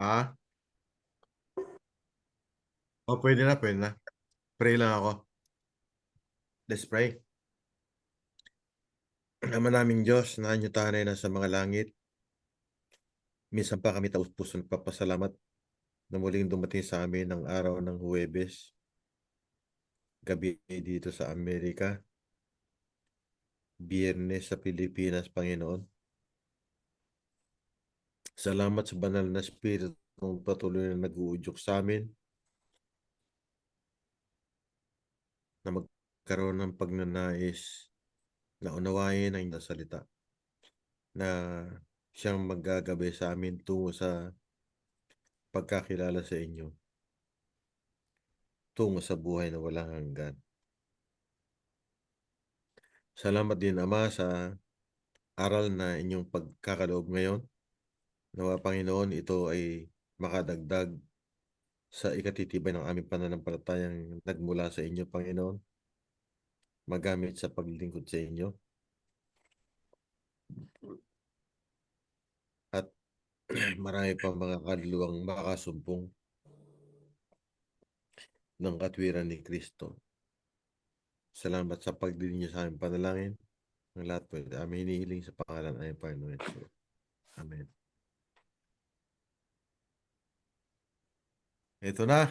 Ah, pwede na, pwede na. Pray lang ako. Let's pray. Ama naming Diyos, na anyo tanay na sa mga langit. Minsan pa kami taus-puso nagpapasalamat na muling dumating sa amin ang araw ng Huwebes, gabi dito sa Amerika, Biyernes sa Pilipinas, Panginoon. Salamat sa banal na Espiritu ng patuloy na nag-uudyok sa amin na magkaroon ng pagnanais na unawain ang iyong salita na siyang maggagabi sa amin tungo sa pagkakilala sa inyo, tungo sa buhay na walang hanggan. Salamat din, Ama, sa aral na inyong pagkakaloob ngayon. Nawa, Panginoon, ito ay makadagdag sa ikatitibay ng aming pananampalatayang nagmula sa inyo, Panginoon, magamit sa paglilingkod sa inyo. At marami pa mga kaluluwang makasumpong ng katwiran ni Kristo. Salamat sa pagdinig niyo sa aming panalangin. Ang lahat po, aming hinihiling sa pangalan ay Panginoon Jesus. Amen. Ito na.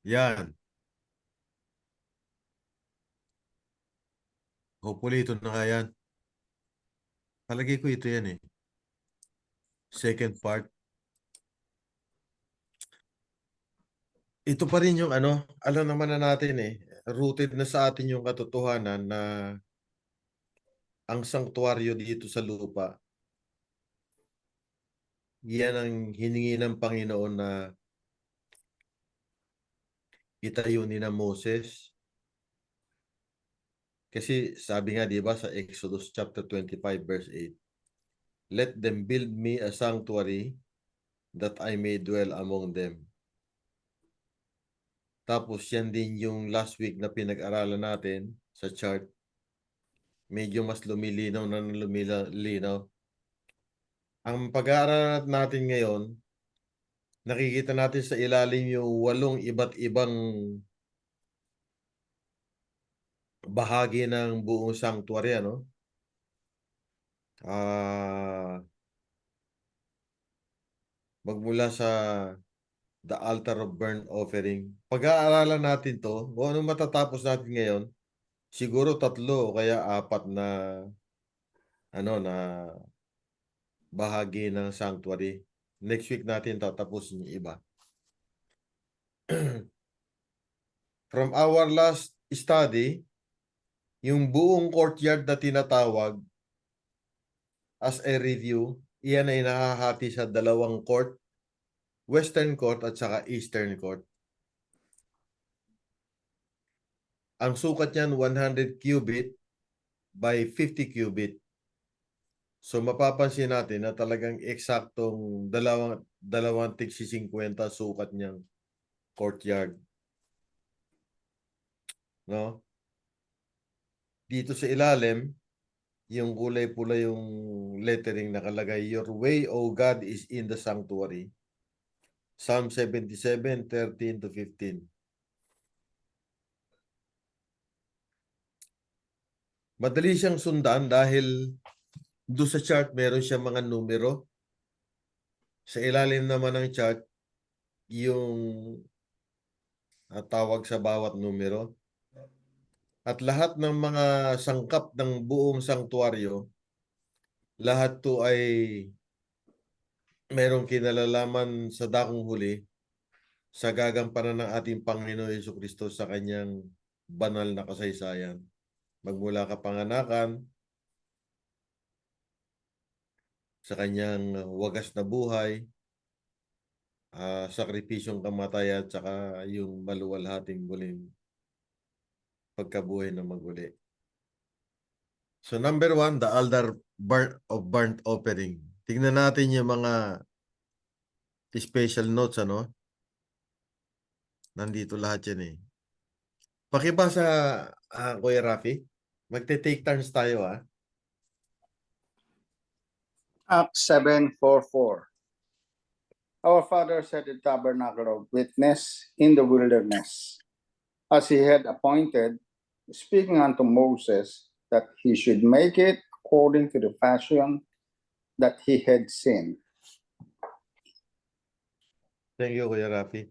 Yan. Hopefully, ito na nga yan. Palagay ko ito yan eh. Second part. Ito pa rin yung ano, alam naman na natin eh. Rooted na sa atin yung katotohanan na ang sanktuaryo dito sa lupa, yan ang hiningi ng Panginoon na itayo ni na Moses. Kasi sabi nga, di ba, sa Exodus chapter 25 verse 8, let them build me a sanctuary that I may dwell among them. Tapos yan din yung last week na pinag-aralan natin sa chart. Medyo mas lumilinaw na lumilinaw. Ang pag-aaral natin ngayon, nakikita natin sa ilalim yung 8 iba't ibang bahagi ng buong sanctuary, ano? Magmula sa the altar of burnt offering. Pag-aaralan natin to, kung anong matatapos natin ngayon, siguro 3 o kaya 4 na na bahagi ng sanctuary. Next week natin tatapusin yung iba. From our last study, yung buong courtyard na tinatawag as a review, iyan ay nahahati sa 2 court, Western Court at saka Eastern Court. Ang sukat niyan 100 cubit by 50 cubit. So mapapansin natin na talagang eksaktong dalawang tigsi 50 sukat niyang courtyard. No? Dito sa ilalim, yung kulay pula yung lettering nakalagay, your way, O God, is in the sanctuary. Psalm 77:13-15. Madali siyang sundan dahil doon sa chart meron siya mga numero. Sa ilalim naman ng chart, yung tawag sa bawat numero. At lahat ng mga sangkap ng buong sanktuaryo, lahat to ay merong kinalalaman sa dakong huli sa gagampanan ng ating Panginoon Jesucristo sa kanyang banal na kasaysayan. Magmula kapanganakan, sa kanyang wagas na buhay, sakripisyong kamatayan, at saka yung maluwalhating muling pagkabuhay na maguli. So number 1, the altar of burnt offering. Tingnan natin yung mga special notes, ano? Nandito lahat yan eh. Pakibasa, Kuya Rafi. Magte-take turns tayo, ah. Acts 7:44. Our father set the tabernacle of witness in the wilderness, as he had appointed, speaking unto Moses that he should make it according to the fashion that he had seen. Thank you, Kuya Rafi.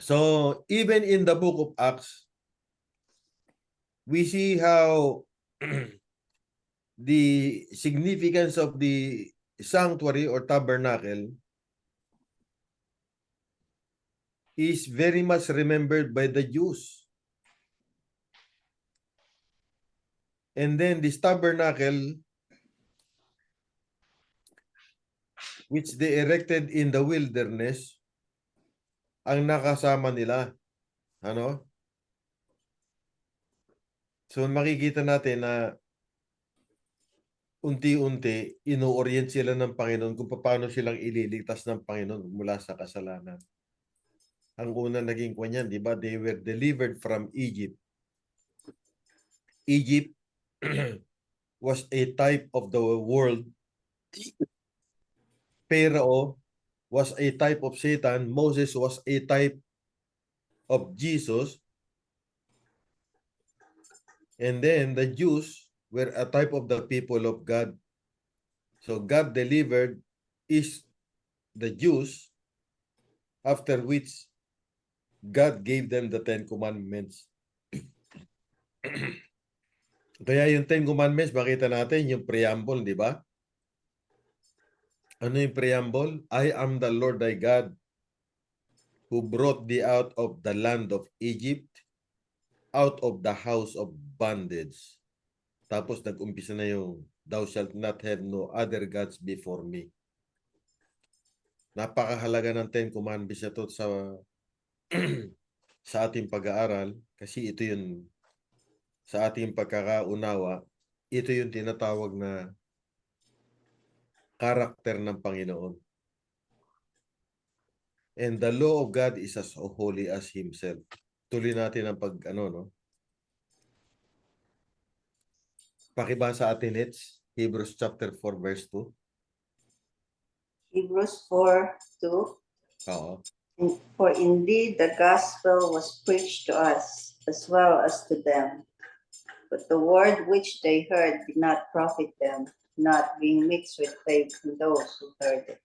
So, even in the book of Acts, we see how the significance of the sanctuary or tabernacle is very much remembered by the Jews. And then this tabernacle, which they erected in the wilderness, ang nakasama nila. Ano? So makikita natin na unti-unti ino-orient sila ng Panginoon kung paano silang ililigtas ng Panginoon mula sa kasalanan. Ang una naging kanyan, di ba? They were delivered from Egypt. Egypt was a type of the world. Pharaoh was a type of Satan. Moses was a type of Jesus. And then the Jews were a type of the people of God. So God delivered the Jews, after which God gave them the 10 Commandments. Kaya yung 10 Commandments, makita natin yung preamble, di ba? Ano yung preamble? I am the Lord thy God who brought thee out of the land of Egypt, out of the house of bondage. Tapos nag-umpisa na yung thou shalt not have no other gods before me. Napakahalaga ng 10 Commandments ito sa ating pag-aaral kasi ito yung sa ating pagkakaunawa, ito yung tinatawag na karakter ng Panginoon. And the law of God is as holy as Himself. Tuloy natin ang Pakibasa atin, it's Hebrews chapter 4 verse 2. Hebrews 4:2. Oo. For indeed the gospel was preached to us as well as to them. But the word which they heard did not profit them, not being mixed with faith in those who heard it.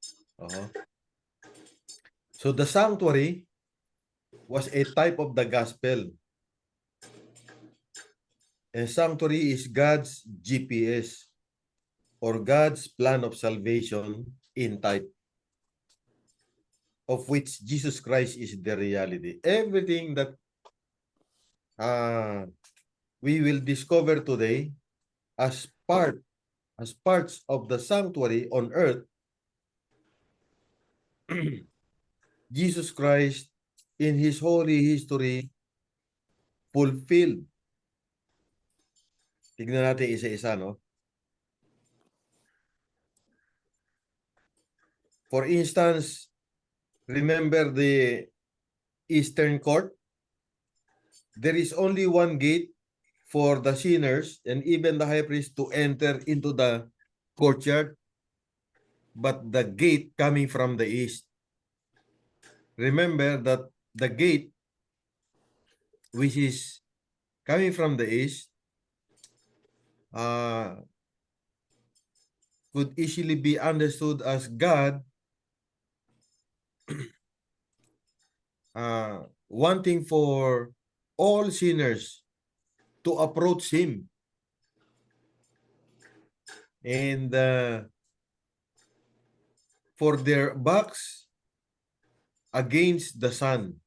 So the sanctuary was a type of the gospel. And sanctuary is God's GPS or God's plan of salvation in type, of which Jesus Christ is the reality. Everything that we will discover today as parts of the sanctuary on earth, Jesus Christ in His holy history fulfilled. Tignan natin isa-isa, no? For instance, remember the Eastern Court? There is only one gate for the sinners and even the high priest to enter into the courtyard, but the gate coming from the east. Remember that the gate which is coming from the east could easily be understood as God wanting for all sinners to approach Him and for their backs against the sun.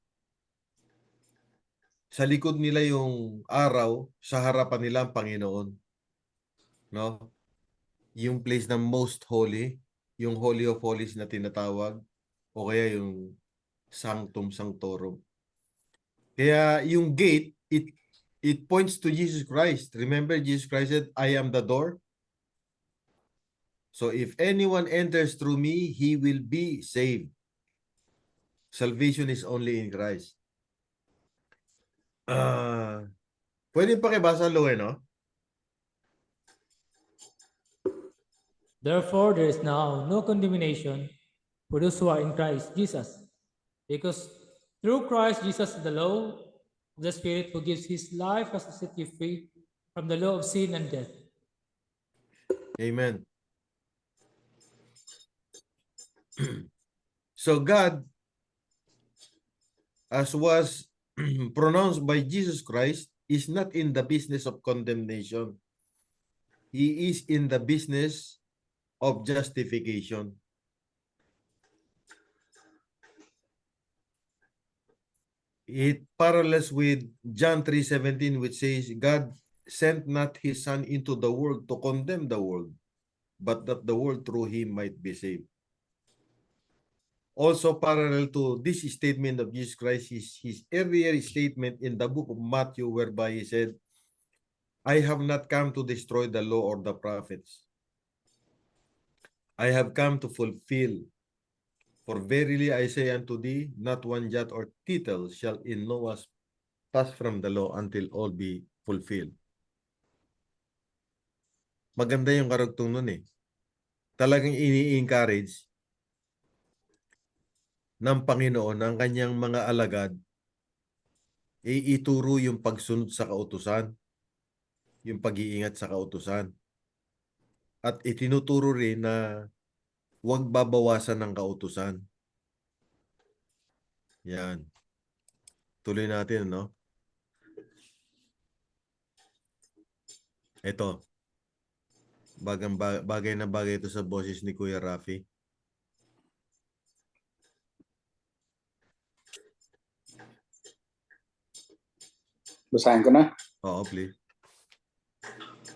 Sa likod nila yung araw, sa harapan nila ang Panginoon. No? Yung place na most holy, yung Holy of Holies na tinatawag, o kaya yung Sanctum Sanctorum. Kaya yung gate, it points to Jesus Christ. Remember, Jesus Christ said, I am the door. So if anyone enters through me, he will be saved. Salvation is only in Christ. Pwede pakibasa, Loe, no? Therefore, there is now no condemnation for those who are in Christ Jesus, because through Christ Jesus, the law of the Spirit who gives his life has set you free from the law of sin and death. Amen. So God, as was pronounced by Jesus Christ, is not in the business of condemnation. He is in the business of justification. It parallels with John 3:17, which says, God sent not his son into the world to condemn the world, but that the world through him might be saved. Also parallel to this statement of Jesus Christ is his earlier statement in the book of Matthew, whereby he said, I have not come to destroy the law or the prophets. I have come to fulfill. For verily I say unto thee, not one jot or tittle shall in no wise pass from the law until all be fulfilled. Maganda yung karugtong nun eh. Talagang ini-encourage ng Panginoon ang kanyang mga alagad ituro yung pagsunod sa kautusan, yung pag-iingat sa kautusan. At itinuturo rin na huwag babawasan ng kautusan. Yan. Tuloy natin, no? Ito. Bagay na bagay ito sa boses ni Kuya Rafi. Basahin ko na. Oo, please.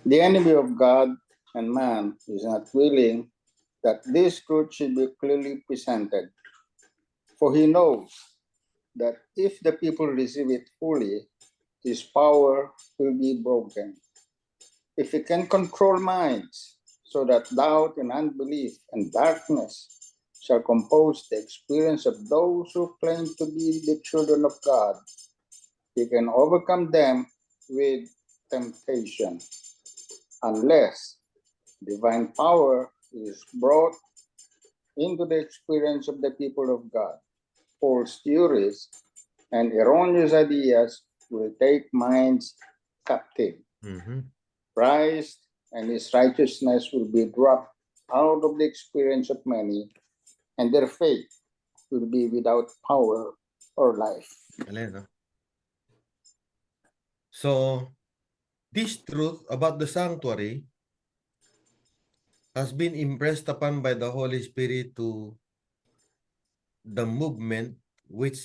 The enemy of God and man is not willing that this truth should be clearly presented. For he knows that if the people receive it fully, his power will be broken. If he can control minds so that doubt and unbelief and darkness shall compose the experience of those who claim to be the children of God, he can overcome them with temptation. Unless divine power is brought into the experience of the people of God, false theories and erroneous ideas will take minds captive. Mhm. Christ and his righteousness will be dropped out of the experience of many, and their faith will be without power or life. Alin, no? So, this truth about the sanctuary has been impressed upon by the Holy Spirit to the movement which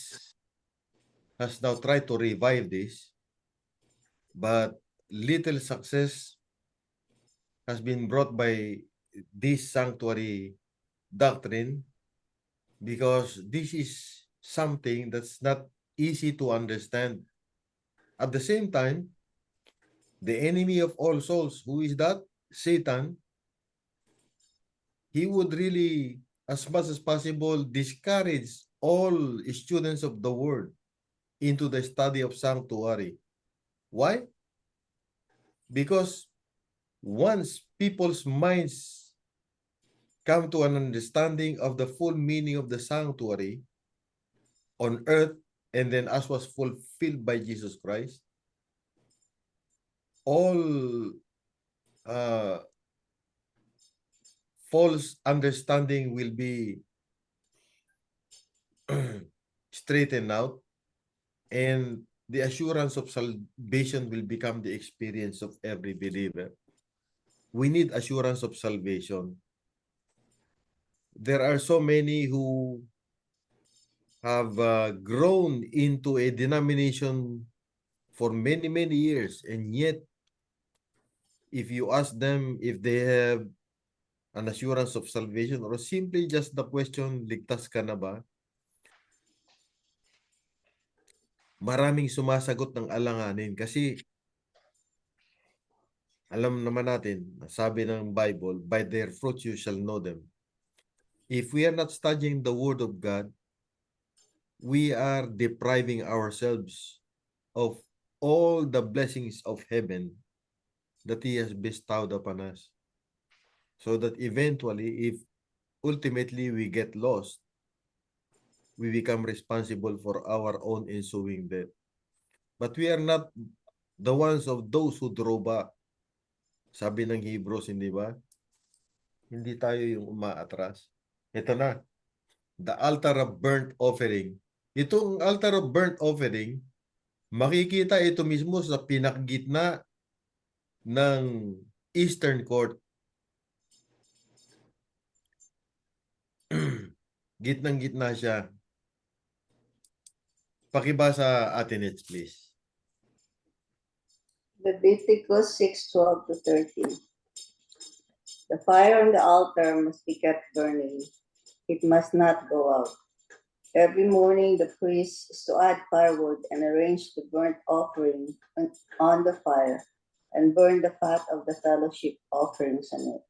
has now tried to revive this, but little success has been brought by this sanctuary doctrine, because this is something that's not easy to understand. At the same time, the enemy of all souls, who is that? Satan, he would really, as much as possible, discourage all students of the word into the study of sanctuary. Why? Because once people's minds come to an understanding of the full meaning of the sanctuary on earth, and then as was fulfilled by Jesus Christ, all false understanding will be straightened out, and the assurance of salvation will become the experience of every believer. We need assurance of salvation. There are so many who have grown into a denomination for many, many years, and yet if you ask them if they have an assurance of salvation, or simply just the question, ligtas ka na ba? Maraming sumasagot ng alanganin, kasi alam naman natin, sabi ng Bible, by their fruits you shall know them. If we are not studying the Word of God, we are depriving ourselves of all the blessings of heaven that He has bestowed upon us. So that eventually, if ultimately we get lost, we become responsible for our own ensuing death. But we are not the ones of those who draw back. Sabi ng Hebrews, hindi ba? Hindi tayo yung umaatras. Ito na, the altar of burnt offering. Itong altar of burnt offering, makikita ito mismo sa pinakagitna ng Eastern Court. Gitnang-gitna siya. Pakibasa atin, please. Leviticus 6:12 to 13. The fire on the altar must be kept burning. It must not go out. Every morning, the priest is to add firewood and arrange the burnt offering on the fire and burn the fat of the fellowship offerings on it.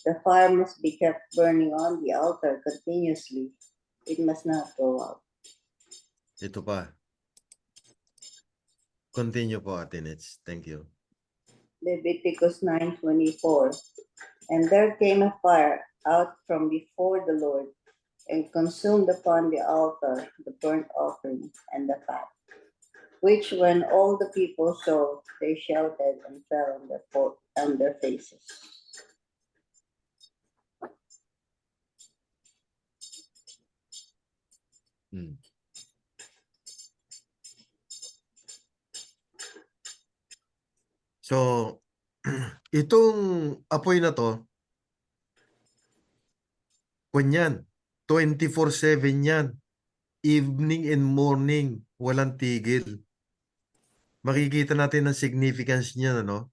The fire must be kept burning on the altar continuously. It must not go out. Ito pa. Continue po, Atinets. Thank you. Leviticus 9:24. And there came a fire out from before the Lord and consumed upon the altar the burnt offering and the fat, which when all the people saw, they shouted and fell on their faces. So, itong apoy na to, kunyan, 24/7 yan. Evening and morning, walang tigil. Makikita natin ang significance niya, no?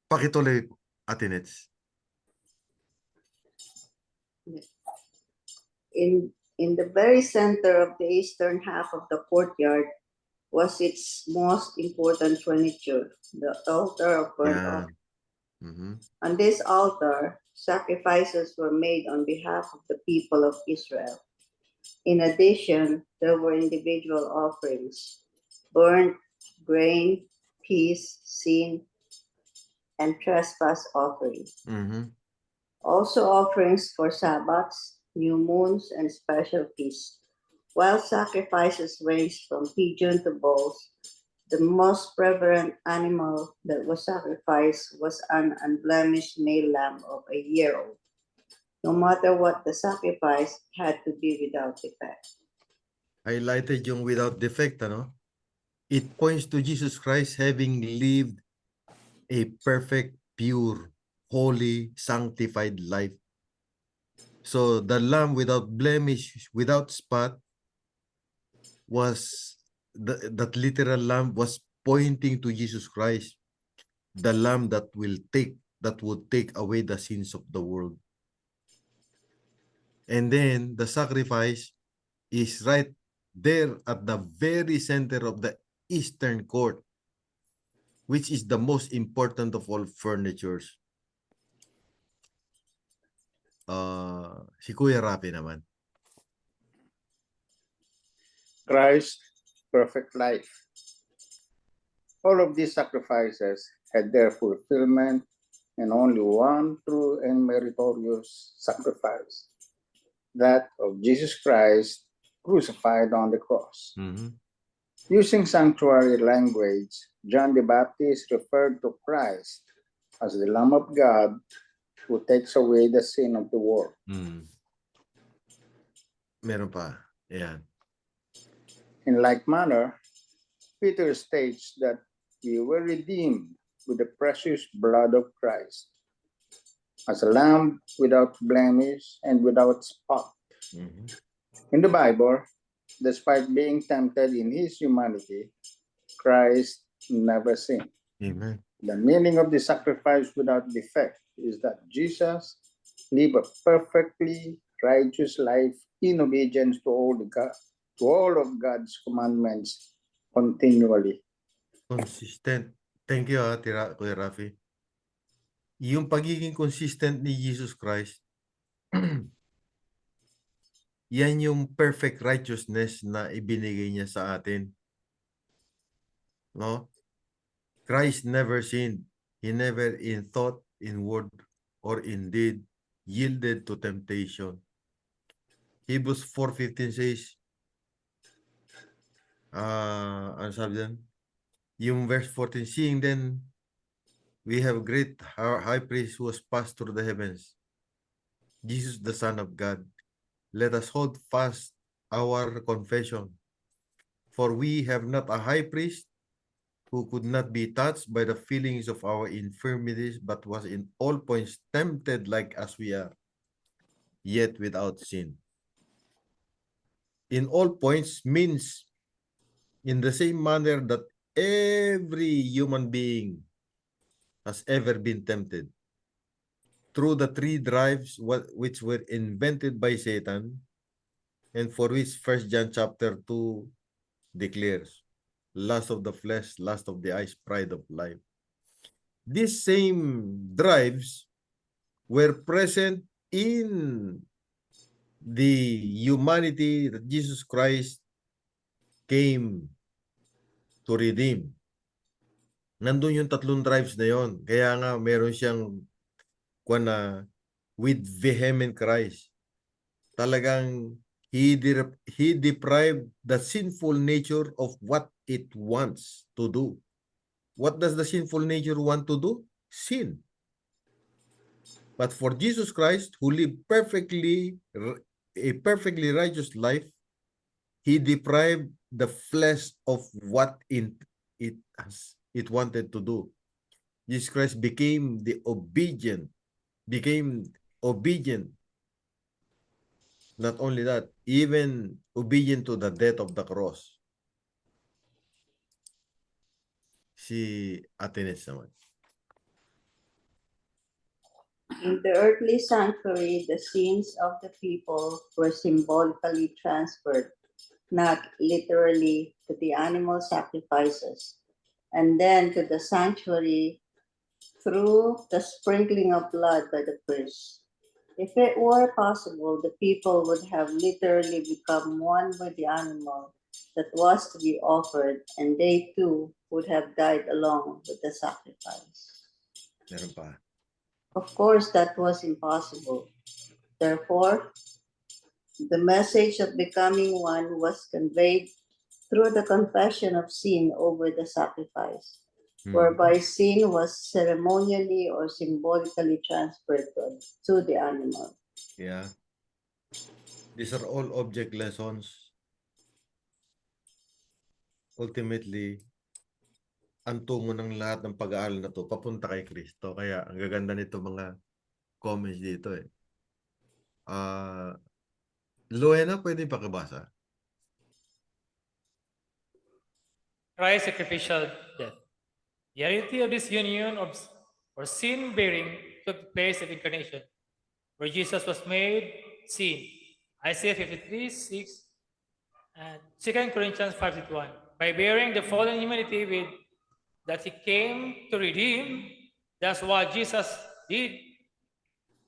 Pakituloy, Atinets. In the very center of the eastern half of the courtyard was its most important furniture, the altar of burnt offering. On this altar, sacrifices were made on behalf of the people of Israel. In addition, there were individual offerings, burnt grain, peace, sin, and trespass offerings. Also offerings for Sabbaths, new moons, and special feasts. While sacrifices ranged from pigeon to bulls, the most prevalent animal that was sacrificed was an unblemished male lamb of a year old. No matter what the sacrifice, had to be without defect. Highlighted yung without defect, ano? It points to Jesus Christ having lived a perfect, pure, holy, sanctified life. So the lamb without blemish, without spot, was that literal lamb was pointing to Jesus Christ, the lamb that would take away the sins of the world. And then the sacrifice is right there at the very center of the Eastern Court, which is the most important of all furnitures. Si Kuya Rapi naman. Christ's perfect life. All of these sacrifices had their fulfillment in only one true and meritorious sacrifice, that of Jesus Christ crucified on the cross. Using sanctuary language, John the Baptist referred to Christ as the Lamb of God who takes away the sin of the world. Meron pa. Ayan. In like manner, Peter states that we were redeemed with the precious blood of Christ, as a lamb without blemish and without spot. In the Bible, despite being tempted in his humanity, Christ never sinned. Amen. The meaning of the sacrifice without defect is that Jesus lived a perfectly righteous life in obedience to all of God's commandments continually. Consistent. Thank you, Kuya Rafi. Yung pagiging consistent ni Jesus Christ, yan yung perfect righteousness na ibinigay niya sa atin. No? Christ never sinned. He never in thought, in word, or in deed yielded to temptation. Hebrews 4:15 says, ano sabi dyan? Yung verse 14, seeing then we have a great high priest who has passed through the heavens, Jesus the Son of God. Let us hold fast our confession. For we have not a high priest who could not be touched by the feelings of our infirmities, but was in all points tempted like as we are, yet without sin. In all points means in the same manner that every human being has ever been tempted through the three drives which were invented by Satan, and for which 1 John chapter 2 declares, lust of the flesh, lust of the eyes, pride of life. These same drives were present in the humanity that Jesus Christ came to redeem. Nandun yung tatlong drives na yon. Kaya nga meron siyang with vehement cries. Talagang he deprived the sinful nature of what it wants to do. What does the sinful nature want to do? Sin. But for Jesus Christ, who lived a perfectly righteous life, he deprived the flesh of what it wanted to do. Jesus Christ became obedient. Not only that, even obedient to the death of the cross. Si Atenes naman. In the earthly sanctuary, the sins of the people were symbolically transferred, not literally to the animal sacrifices, and then to the sanctuary through the sprinkling of blood by the priest. If it were possible, the people would have literally become one with the animal that was to be offered, and they too would have died along with the sacrifice. Meron pa. Of course, that was impossible. Therefore, the message of becoming one was conveyed through the confession of sin over the sacrifice, whereby sin was ceremonially or symbolically transferred to the animal. Yeah. These are all object lessons. Ultimately, ang tungo ng lahat ng pag-aaral na to papunta kay Kristo. Kaya ang gaganda nito mga comments dito eh. Luena, pwede pakibasa? Christ's sacrificial death. The reality of this union of or sin bearing took place at incarnation, where Jesus was made sin. Isaiah 53:6 and 2 Corinthians 5:21. By bearing the fallen humanity with that he came to redeem, that's what Jesus did.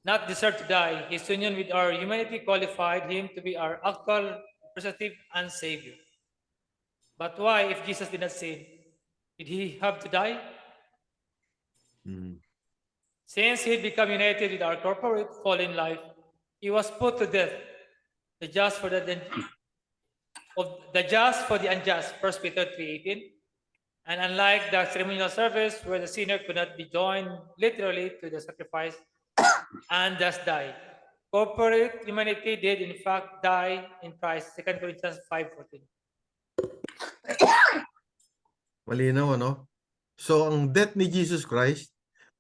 Not deserve to die. His union with our humanity qualified him to be our actual representative and savior. But why, if Jesus did not sin, did he have to die? Since he had become united with our corporate fallen life, he was put to death, the just for the unjust, 1 Peter 3:18. And unlike the ceremonial service where the sinner could not be joined literally to the sacrifice and thus die, corporate humanity did in fact die in Christ, 2 Corinthians 5:14. Malinaw, ano? So, ang death ni Jesus Christ,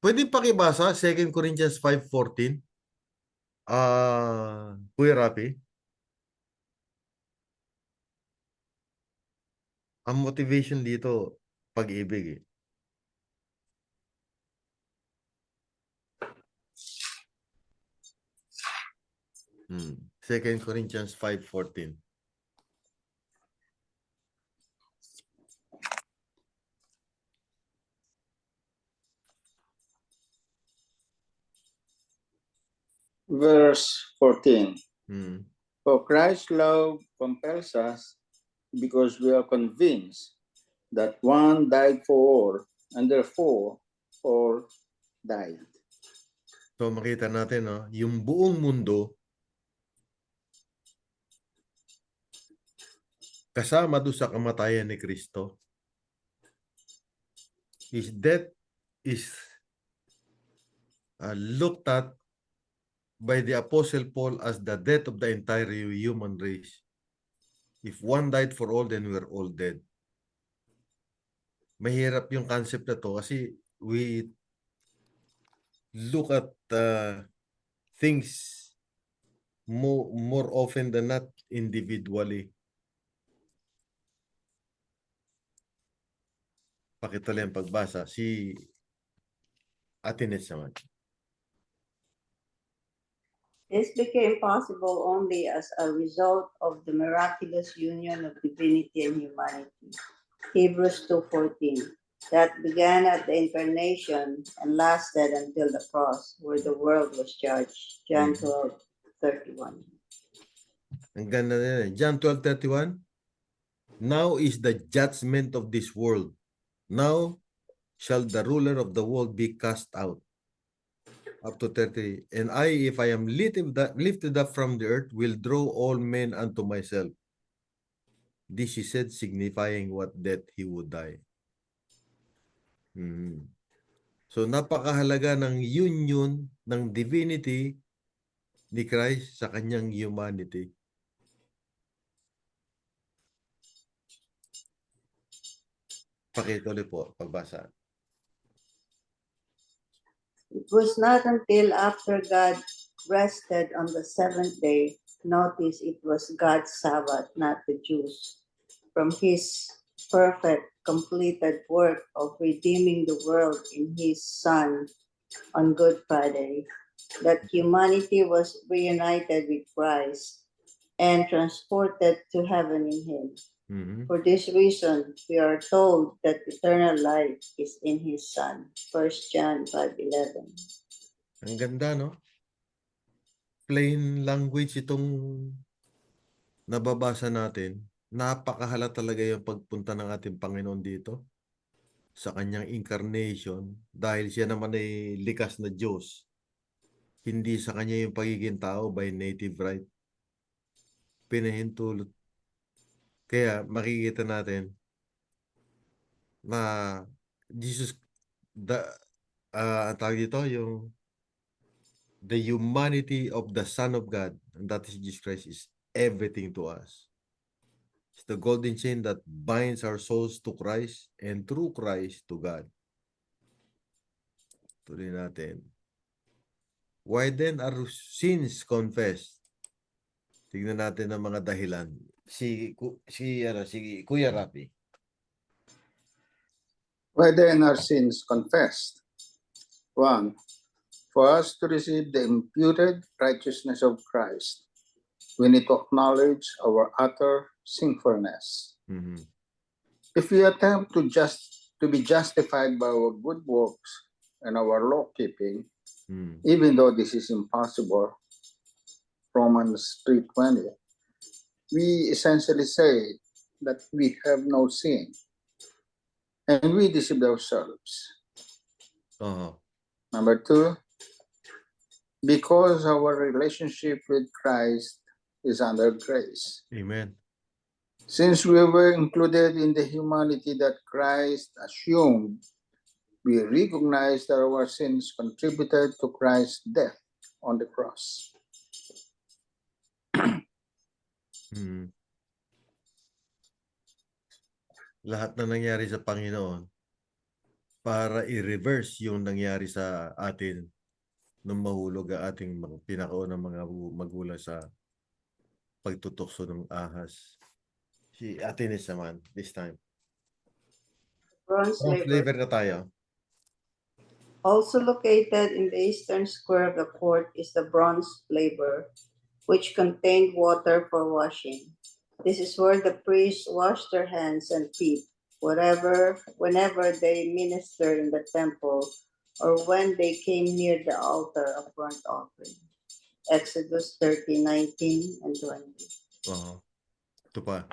pwede pakibasa 2 Corinthians 5:14? Kuya Rapi? Ang motivation dito, pag-ibig eh. Hmm. 2 Corinthians 5:14. Verse 14. Hmm. For Christ's love compels us because we are convinced that one died for all, and therefore all died. So makita natin, no, yung buong mundo kasama doon sa kamatayan ni Kristo. His death is looked at by the Apostle Paul as the death of the entire human race. If one died for all, then we're all dead. Mahirap yung concept na to kasi we look at things more often than not individually. Pakituloy ang pagbasa. Si Atenes naman. This became possible only as a result of the miraculous union of divinity and humanity. Hebrews 2:14. That began at the incarnation and lasted until the cross, where the world was judged. John 12:31. Ang ganda na yan. John 12:31. Now is the judgment of this world. Now shall the ruler of the world be cast out. Up to 30. And I, if I am lifted up from the earth, will draw all men unto myself. This he said, signifying what death he would die. So napakahalaga ng union ng divinity ni Christ sa kanyang humanity. Pakituloy po, pagbasa. It was not until after God rested on the seventh day, notice it was God's Sabbath, not the Jews, from his perfect, completed work of redeeming the world in his Son on Good Friday, that humanity was reunited with Christ and transported to heaven in him. For this reason, we are told that eternal life is in his Son. 1 John 5:11. Ang ganda, no? Plain language itong nababasa natin. Napakahala talaga yung pagpunta ng ating Panginoon dito sa kanyang incarnation dahil siya naman ay likas na Diyos. Hindi sa kanya yung pagiging tao by native right. Pinahintulot. Kaya makikita natin na Jesus, ang tawag dito, yung the humanity of the Son of God, and that is Jesus Christ, is everything to us. It's the golden chain that binds our souls to Christ and through Christ to God. Tuloy natin. Why then are sins confessed? Tignan natin ang mga dahilan. Si Kuya Rapi. Why then are sins confessed? 1. For us to receive the imputed righteousness of Christ, we need to acknowledge our utter sinfulness. If we attempt to be justified by our good works and our law keeping, even though this is impossible, Romans 3:20, we essentially say that we have no sin and we deceive ourselves. Number 2, because our relationship with Christ is under grace. Amen. Since we were included in the humanity that Christ assumed, we recognize that our sins contributed to Christ's death on the cross. Lahat na nangyari sa Panginoon para i-reverse yung nangyari sa atin nung mahulog ang ating pinakaunang mga magulang sa pagtutukso ng ahas. Si Atenes naman, this time. Bronze laver. Na tayo. Also located in the eastern square of the court is the bronze laver, which contained water for washing. This is where the priests washed their hands and feet, whenever they ministered in the temple or when they came near the altar of burnt offering. Exodus 30:19 and 20. Ito pa.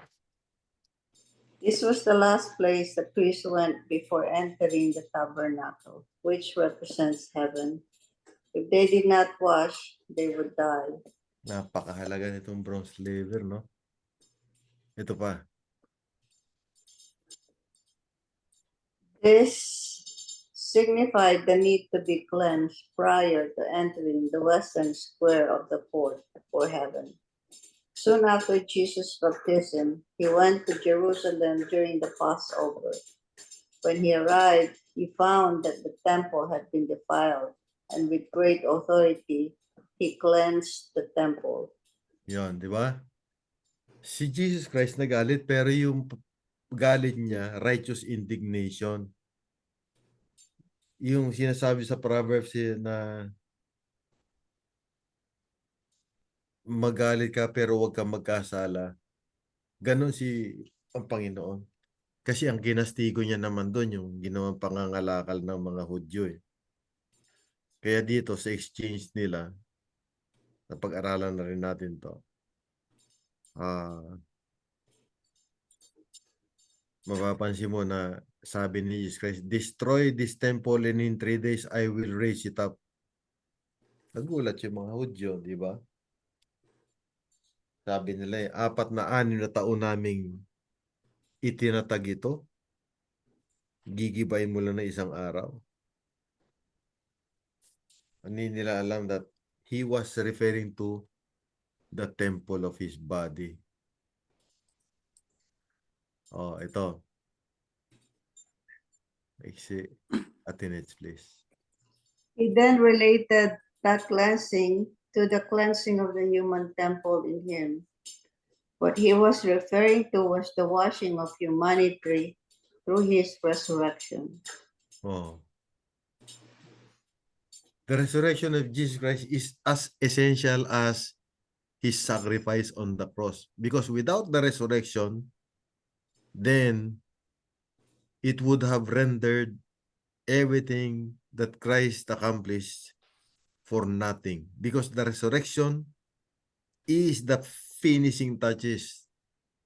This was the last place the priests went before entering the tabernacle, which represents heaven. If they did not wash, they would die. Napakahalaga nitong bronze laver, no? Ito pa. This signified the need to be cleansed prior to entering the western square of the court for heaven. Soon after Jesus' baptism, he went to Jerusalem during the Passover. When he arrived, he found that the temple had been defiled, and with great authority, he cleansed the temple. Yon, di ba? Si Jesus Christ nagalit, pero yung galit niya, righteous indignation. Yung sinasabi sa Proverbs na magalit ka pero huwag kang magkasala. Ganon ang Panginoon. Kasi ang ginastigo niya naman doon yung ginawang pangangalakal ng mga Hudyo. Kaya dito sa exchange nila, napag-aralan na rin natin to. Mapapansin mo na sabi ni Jesus Christ, destroy this temple and in 3 days I will raise it up. Nagulat yung mga Hudyo, di ba? Sabi nila, 4 na taon naming itinatag ito. Gigibayin mo lang na isang araw. Hindi nila alam that he was referring to the temple of his body. Oh, ito. Iksi, Atenets, please. He then related that cleansing to the cleansing of the human temple in him. What he was referring to was the washing of humanity through his resurrection. Oh. The resurrection of Jesus Christ is as essential as his sacrifice on the cross. Because without the resurrection, then it would have rendered everything that Christ accomplished for nothing. Because the resurrection is the finishing touches.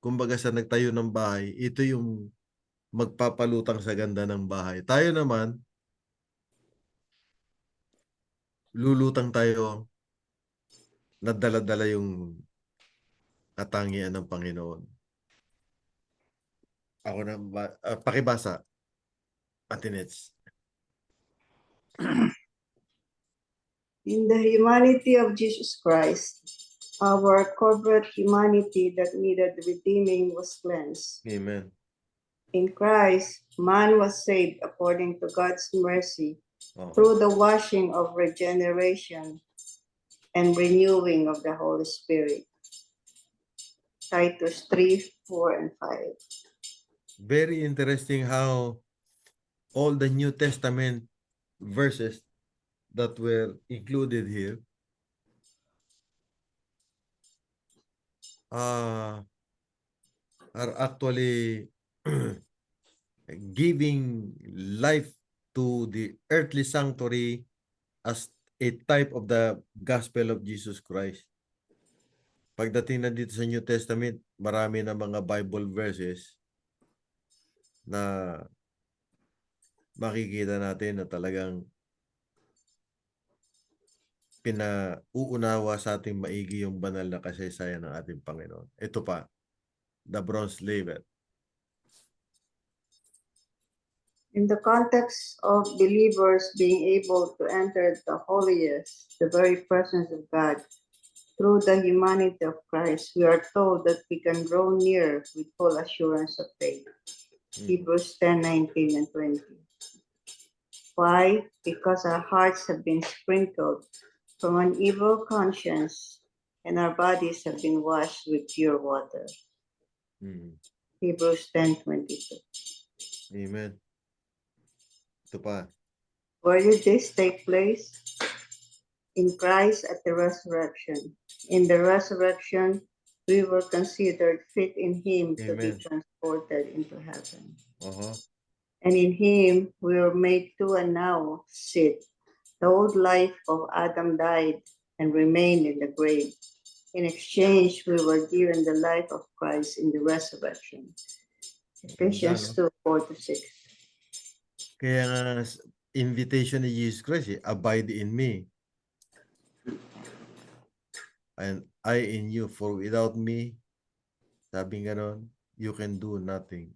Kumbaga sa nagtayo ng bahay, ito yung magpapalutang sa ganda ng bahay. Tayo naman, lulutang tayo na dala-dala yung katangian ng Panginoon. Ako na, pakibasa, Atenets. In the humanity of Jesus Christ, our corporate humanity that needed redeeming was cleansed. Amen. In Christ, man was saved according to God's mercy Oh. through the washing of regeneration and renewing of the Holy Spirit. Titus 3, 4, and 5. Very interesting how all the New Testament verses that were included here are actually giving life to the earthly sanctuary as a type of the gospel of Jesus Christ. Pagdating na dito sa New Testament, marami na mga Bible verses na makikita natin na talagang pinauunawa sa ating maigi yung banal na kasaysayan ng ating Panginoon. Ito pa, the bronze laver. In the context of believers being able to enter the holiest, the very presence of God, through the humanity of Christ, we are told that we can draw near with full assurance of faith. Hebrews 10, 19, and 20. Why? Because our hearts have been sprinkled from an evil conscience and our bodies have been washed with pure water. Hebrews 10, 22. Amen. Ito pa. Where did this take place? In Christ at the resurrection. In the resurrection, we were considered fit in him to be Amen. transported into heaven. Uh-huh. And in him, we were made to and now sit. The old life of Adam died and remained in the grave. In exchange, we were given the life of Christ in the resurrection. Ephesians Ganda, 2:4-6. Kaya nga, invitation ni Jesus Christ, abide in me. And I in you, for without me, sabi ganon, you can do nothing.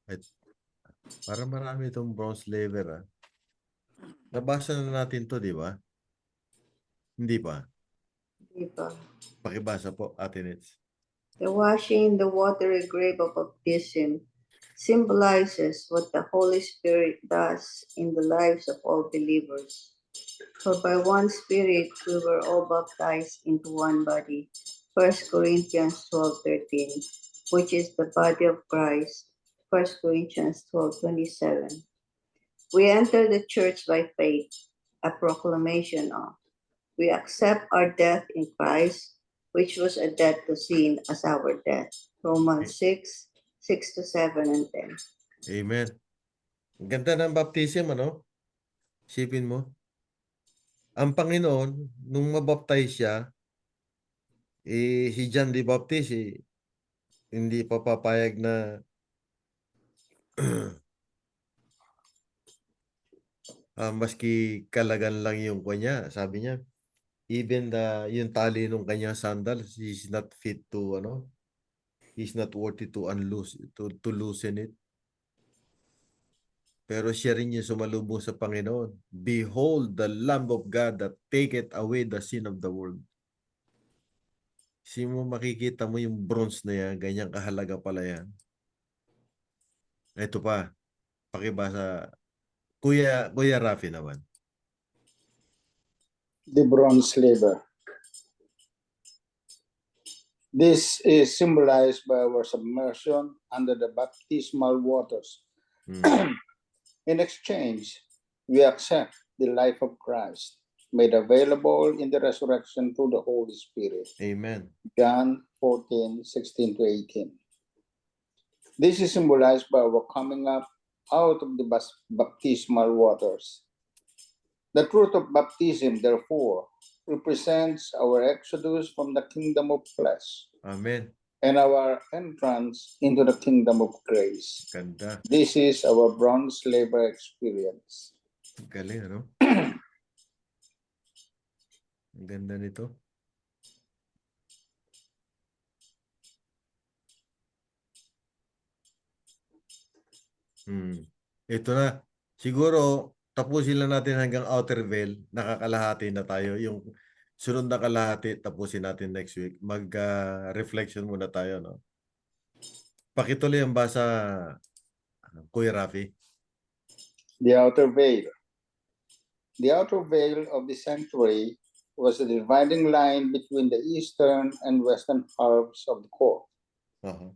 At para marami itong bronze laver, ah. Nabasa na natin to, di ba? Hindi pa. Diba? Pakibasa po, Ate Nitz. The washing in the watery grave of baptism symbolizes what the Holy Spirit does in the lives of all believers. For by one Spirit we were all baptized into one body. 1 Corinthians 12:13, which is the body of Christ. 1 Corinthians 12:27. We enter the church by faith, a proclamation of. We accept our death in Christ, which was a death to sin as our death. Romans 6:6-7 and 10. Amen. Ang ganda ng baptism, ano? Isipin mo. Ang Panginoon, nung mabaptize siya, si John the Baptist, hindi pa papayag na maski kalagan lang yung kanya. Sabi niya, even yung tali nung kanyang sandals, he's not fit to, he's not worthy to loosen it. Pero siya rin yung sumalubong sa Panginoon. Behold the Lamb of God that taketh away the sin of the world. Kasi mo makikita mo yung bronze na yan, ganyang kahalaga pala yan. Ito pa, pakibasa. Kuya Rafi naman. The bronze laver. This is symbolized by our submersion under the baptismal waters. In exchange, we accept the life of Christ, made available in the resurrection through the Holy Spirit. Amen. John 14:16-18. This is symbolized by our coming up out of the baptismal waters. The truth of baptism, therefore, represents our exodus from the kingdom of flesh Amen. and our entrance into the kingdom of grace. Ganda. This is our bronze laver experience. Galing, ano? Ang ganda nito. Ito na. Siguro, tapusin lang natin hanggang outer veil. Nakakalahati na tayo. Yung sunod na kalahati, tapusin natin next week. Mag-reflection muna tayo, no? Pakituloy ang basa, Kuya Rafi. The outer veil. The outer veil of the sanctuary was the dividing line between the eastern and western halves of the court. Uh-huh.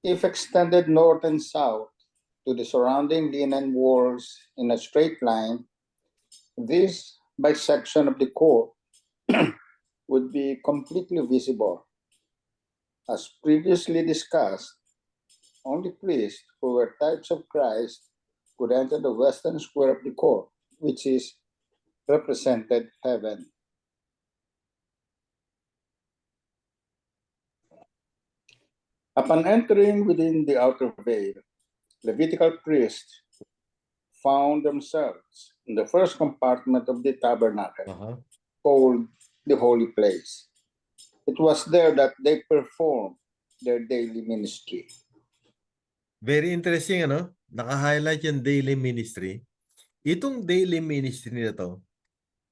If extended north and south to the surrounding linen walls in a straight line, this bisection of the court would be completely visible. As previously discussed, only priests who were types of Christ could enter the western square of the court, which is represented heaven. Upon entering within the outer veil, Levitical priests found themselves in the first compartment of the tabernacle, Uh-huh. called the holy place. It was there that they performed their daily ministry. Very interesting, ano? Naka-highlight yung daily ministry. Itong daily ministry na to,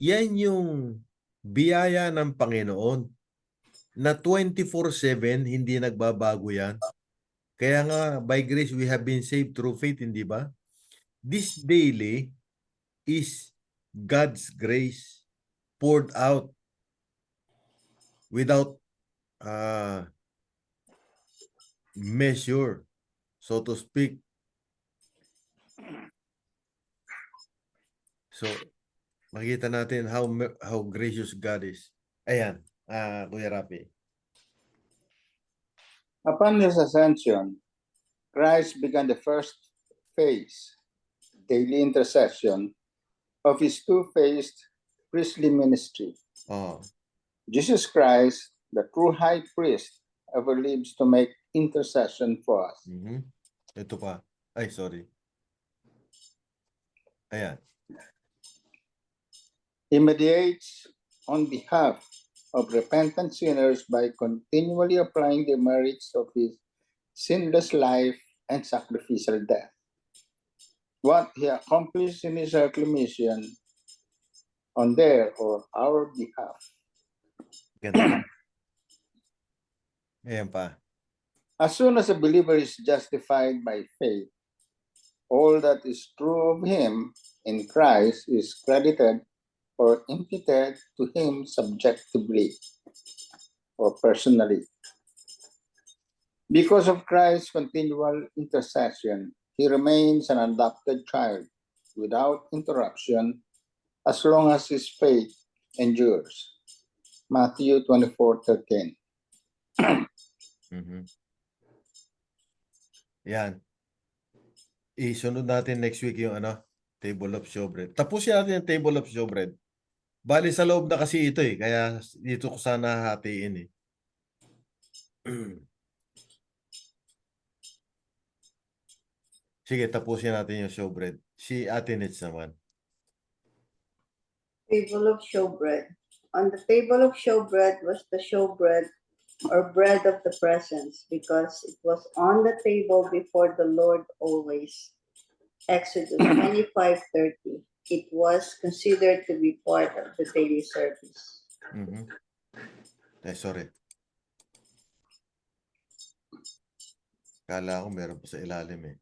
yan yung biyaya ng Panginoon na 24/7, hindi nagbabago yan. Kaya nga, by grace, we have been saved through faith, hindi ba? This daily is God's grace poured out without measure, so to speak. So, makita natin how gracious God is. Ayan, Kuya Rafi. Upon his ascension, Christ began the first phase, daily intercession, of his two-phased priestly ministry. Oh, Jesus Christ, the true high priest, ever lives to make intercession for us. Ito pa. Ay, sorry. Ayan. He mediates on behalf of repentant sinners by continually applying the merits of his sinless life and sacrificial death. What he accomplished in his earthly mission on their or our behalf. Ganda. Ayan pa. As soon as a believer is justified by faith, all that is true of him in Christ is credited or imputed to him subjectively or personally. Because of Christ's continual intercession, he remains an adopted child without interruption as long as his faith endures. Matthew 24:13. Yan. Isunod natin next week yung table of showbread. Tapusin natin yung table of showbread. Bali sa loob na kasi ito kaya dito ko sana hatiin Sige, tapusin natin yung showbread. Si Ate Nits naman. Table of showbread. On the table of showbread was the showbread or bread of the presence, because it was on the table before the Lord always. Exodus 25:30. It was considered to be part of the daily service. Sorry. Kala ko meron pa sa ilalim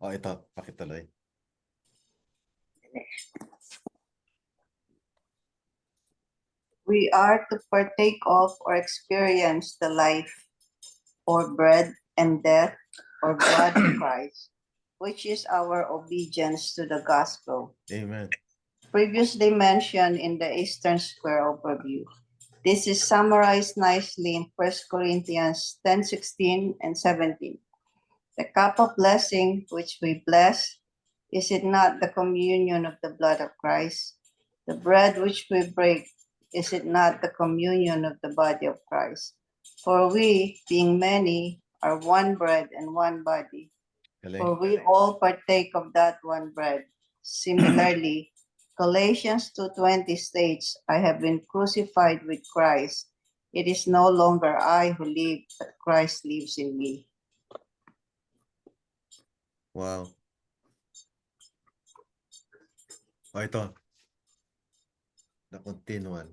ito, pakituloy. We are to partake of or experience the life or bread and death or blood of Christ, which is our obedience to the gospel. Amen. Previously mentioned in the Eastern Square overview. This is summarized nicely in 1 Corinthians 10:16 and 17. The cup of blessing which we bless, is it not the communion of the blood of Christ? The bread which we break, is it not the communion of the body of Christ? For we, being many, are one bread and one body. Galing. For we all partake of that one bread. Similarly, Galatians 2:20 states, I have been crucified with Christ. It is no longer I who live, but Christ lives in me. Wow. Ito. The continual.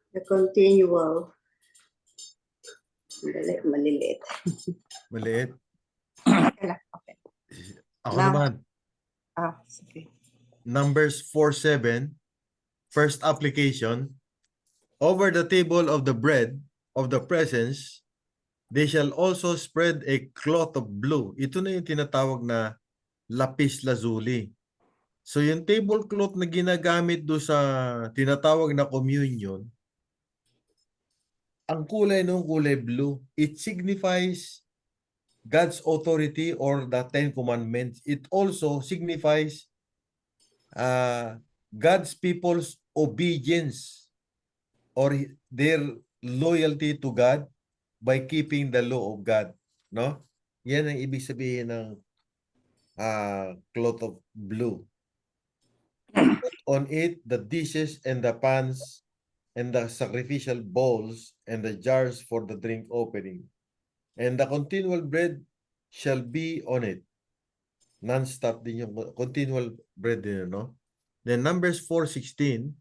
The continual. Maliliit. Maliit. Okay lang, okay. Ako Na- naman. Sige. Numbers 4:7. First application. Over the table of the bread of the presence, they shall also spread a cloth of blue. Ito na yung tinatawag na lapis lazuli. So yung tablecloth na ginagamit do sa tinatawag na communion, ang kulay nung kulay blue, it signifies God's authority or the Ten Commandments. It also signifies God's people's obedience or their loyalty to God by keeping the law of God. No? Yan ang ibig sabihin ng cloth of blue. Put on it the dishes and the pans and the sacrificial bowls and the jars for the drink offering. And the continual bread shall be on it. Non-stop din yung continual bread din, no? Then Numbers 4:16,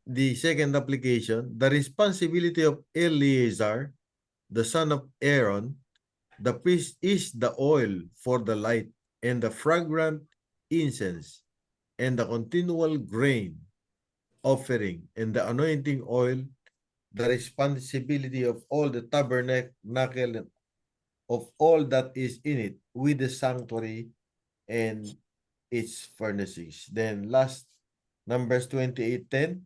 the second application, the responsibility of Eleazar, the son of Aaron, the priest, is the oil for the light and the fragrant incense and the continual grain offering and the anointing oil, the responsibility of all the tabernacle of all that is in it with the sanctuary and its furnishings. Then last, Numbers 28:10.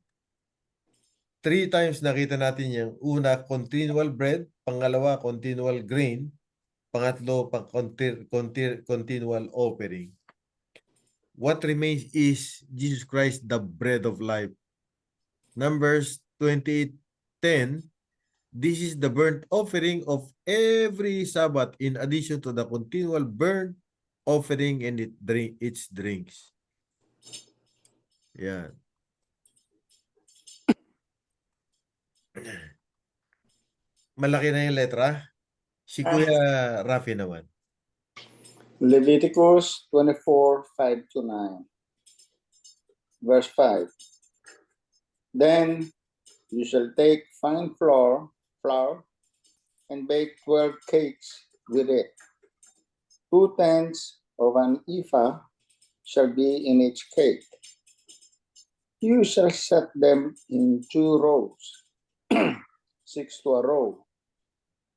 3 times nakita natin yung una, continual bread, pangalawa, continual grain, pangatlo, continual offering. What remains is Jesus Christ, the bread of life. Numbers 28 10, this is the burnt offering of every Sabbath in addition to the continual burnt offering and its drinks. Yan. Malaki na yung letra. Si Kuya Rafi naman. Leviticus 24:5-9. Verse 5. Then you shall take fine flour, and bake 12 cakes with it. 2/10 of an ephah shall be in each cake. You shall set them in 2 rows, 6 to a row,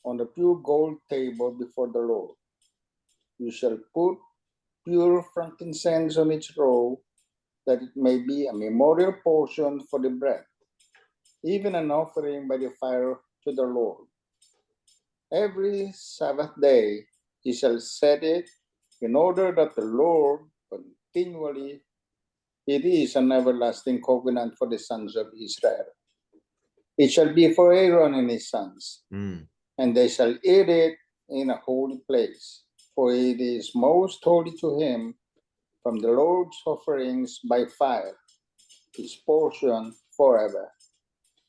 on the pure gold table before the Lord. You shall put pure frankincense on each row, that it may be a memorial portion for the bread, even an offering by the fire to the Lord. Every Sabbath day ye shall set it, in order that the Lord continually, it is an everlasting covenant for the sons of Israel. It shall be for Aaron and his sons, and they shall eat it in a holy place, for it is most holy to him. From the Lord's offerings by fire, his portion forever.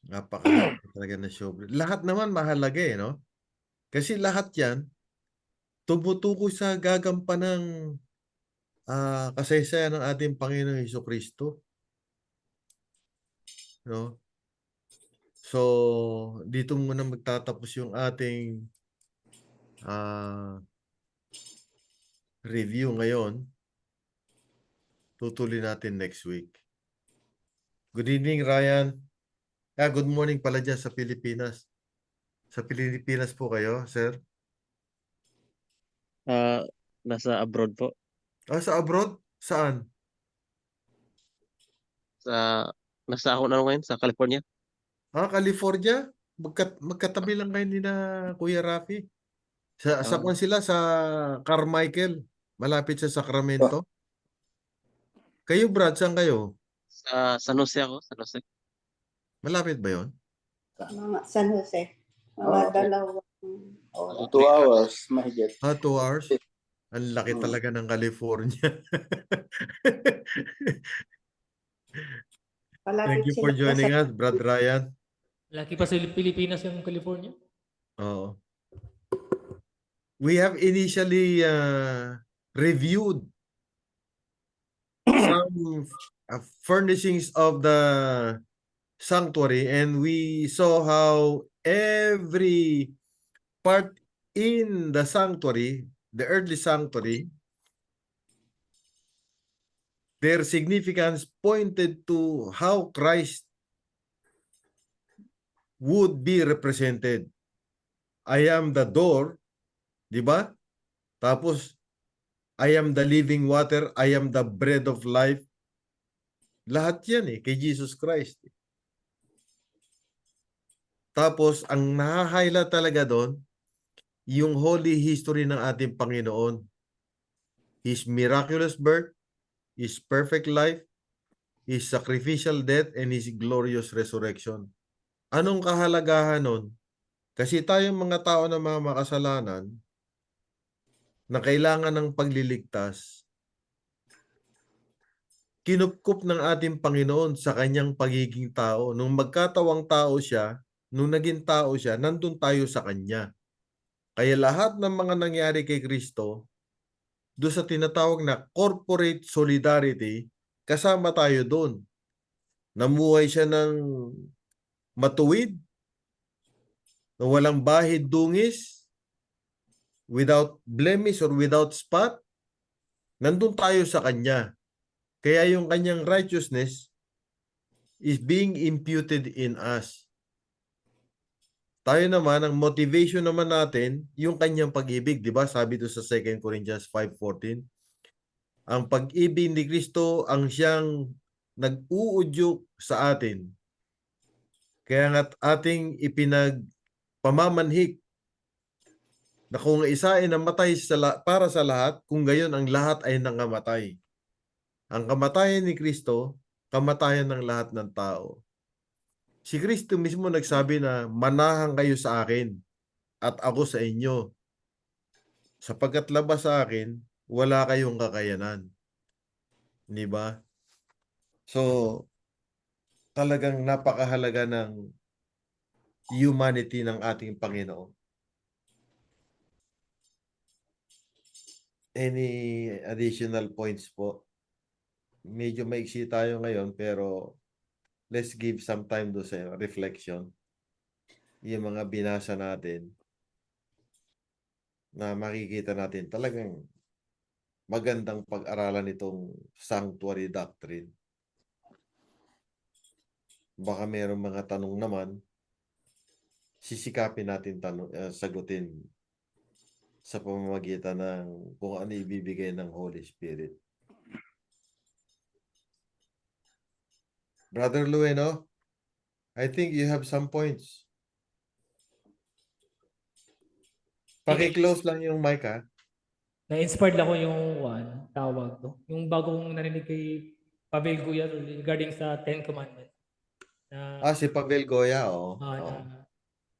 Napakahalaga talaga na sobre. Lahat naman mahalaga eh, no? Kasi lahat yan, tumutukoy sa gagampanang kasaysayan ng ating Panginoong Hesukristo. No? So, dito muna magtatapos yung ating review ngayon. Tutuloy natin next week. Good evening, Ryan. Good morning pala dyan sa Pilipinas. Sa Pilipinas po kayo, sir? Nasa abroad po. Sa abroad? Saan? Nasa ako na ngayon sa California. California? Magkatabi lang kayo ni na Kuya Rafi. Saan sila? Sa Carmichael. Malapit sa Sacramento. Kayo, Brad, saan kayo? Sa San Jose ako. San Jose. Malapit ba yun? Mga San Jose. Mga dalawang oras. 2 hours, mahigit. 2 hours? Ang laki talaga ng California. Thank you for joining us, Brad Ryan. Laki pa sa Pilipinas yung California. Oo. We have initially reviewed some furnishings of the sanctuary, and we saw how every part in the sanctuary, the earthly sanctuary, their significance pointed to how Christ would be represented. I am the door, di ba? Tapos, I am the living water, I am the bread of life. Lahat yan kay Jesus Christ. Tapos, ang nahahighlight talaga doon, yung holy history ng ating Panginoon. His miraculous birth, His perfect life, His sacrificial death, and His glorious resurrection. Anong kahalagahan nun? Kasi tayong mga tao na mga makasalanan na kailangan ng pagliligtas, kinupkup ng ating Panginoon sa kanyang pagiging tao. Nung magkatawang tao siya, nung naging tao siya, nandun tayo sa kanya. Kaya lahat ng mga nangyari kay Kristo, doon sa tinatawag na corporate solidarity, kasama tayo doon. Namuhay siya ng matuwid, na walang bahid dungis, without blemish or without spot. Nandun tayo sa kanya. Kaya yung kanyang righteousness is being imputed in us. Tayo naman, ang motivation naman natin, yung kanyang pag-ibig. Diba? Sabi doon sa 2 Corinthians 5:14, ang pag-ibig ni Kristo ang siyang nag-uudyok sa atin. Kaya nga't ating ipinagpamamanhik na kung isa ay namatay para sa lahat, kung gayon ang lahat ay nangamatay. Ang kamatayan ni Kristo, kamatayan ng lahat ng tao. Si Kristo mismo nagsabi na manahan kayo sa akin at ako sa inyo. Sapagkat labas sa akin, wala kayong kakayanan. Di ba? So, talagang napakahalaga ng humanity ng ating Panginoon. Any additional points po? Medyo maiksi tayo ngayon pero let's give some time do sa reflection. Yung mga binasa natin na makikita natin talagang magandang pag-aralan itong sanctuary doctrine. Baka mayroong mga tanong naman, sisikapin natin sagutin sa pamamagitan ng kung ano ibibigay ng Holy Spirit. Brother Lueno, I think you have some points. Paki-close lang yung mic, ha? Na-inspired lang ko yung tawag to. Yung bagong narinig kay Pavel Guya regarding sa Ten Commandments. Na, Si Pavel Goya, oo. na,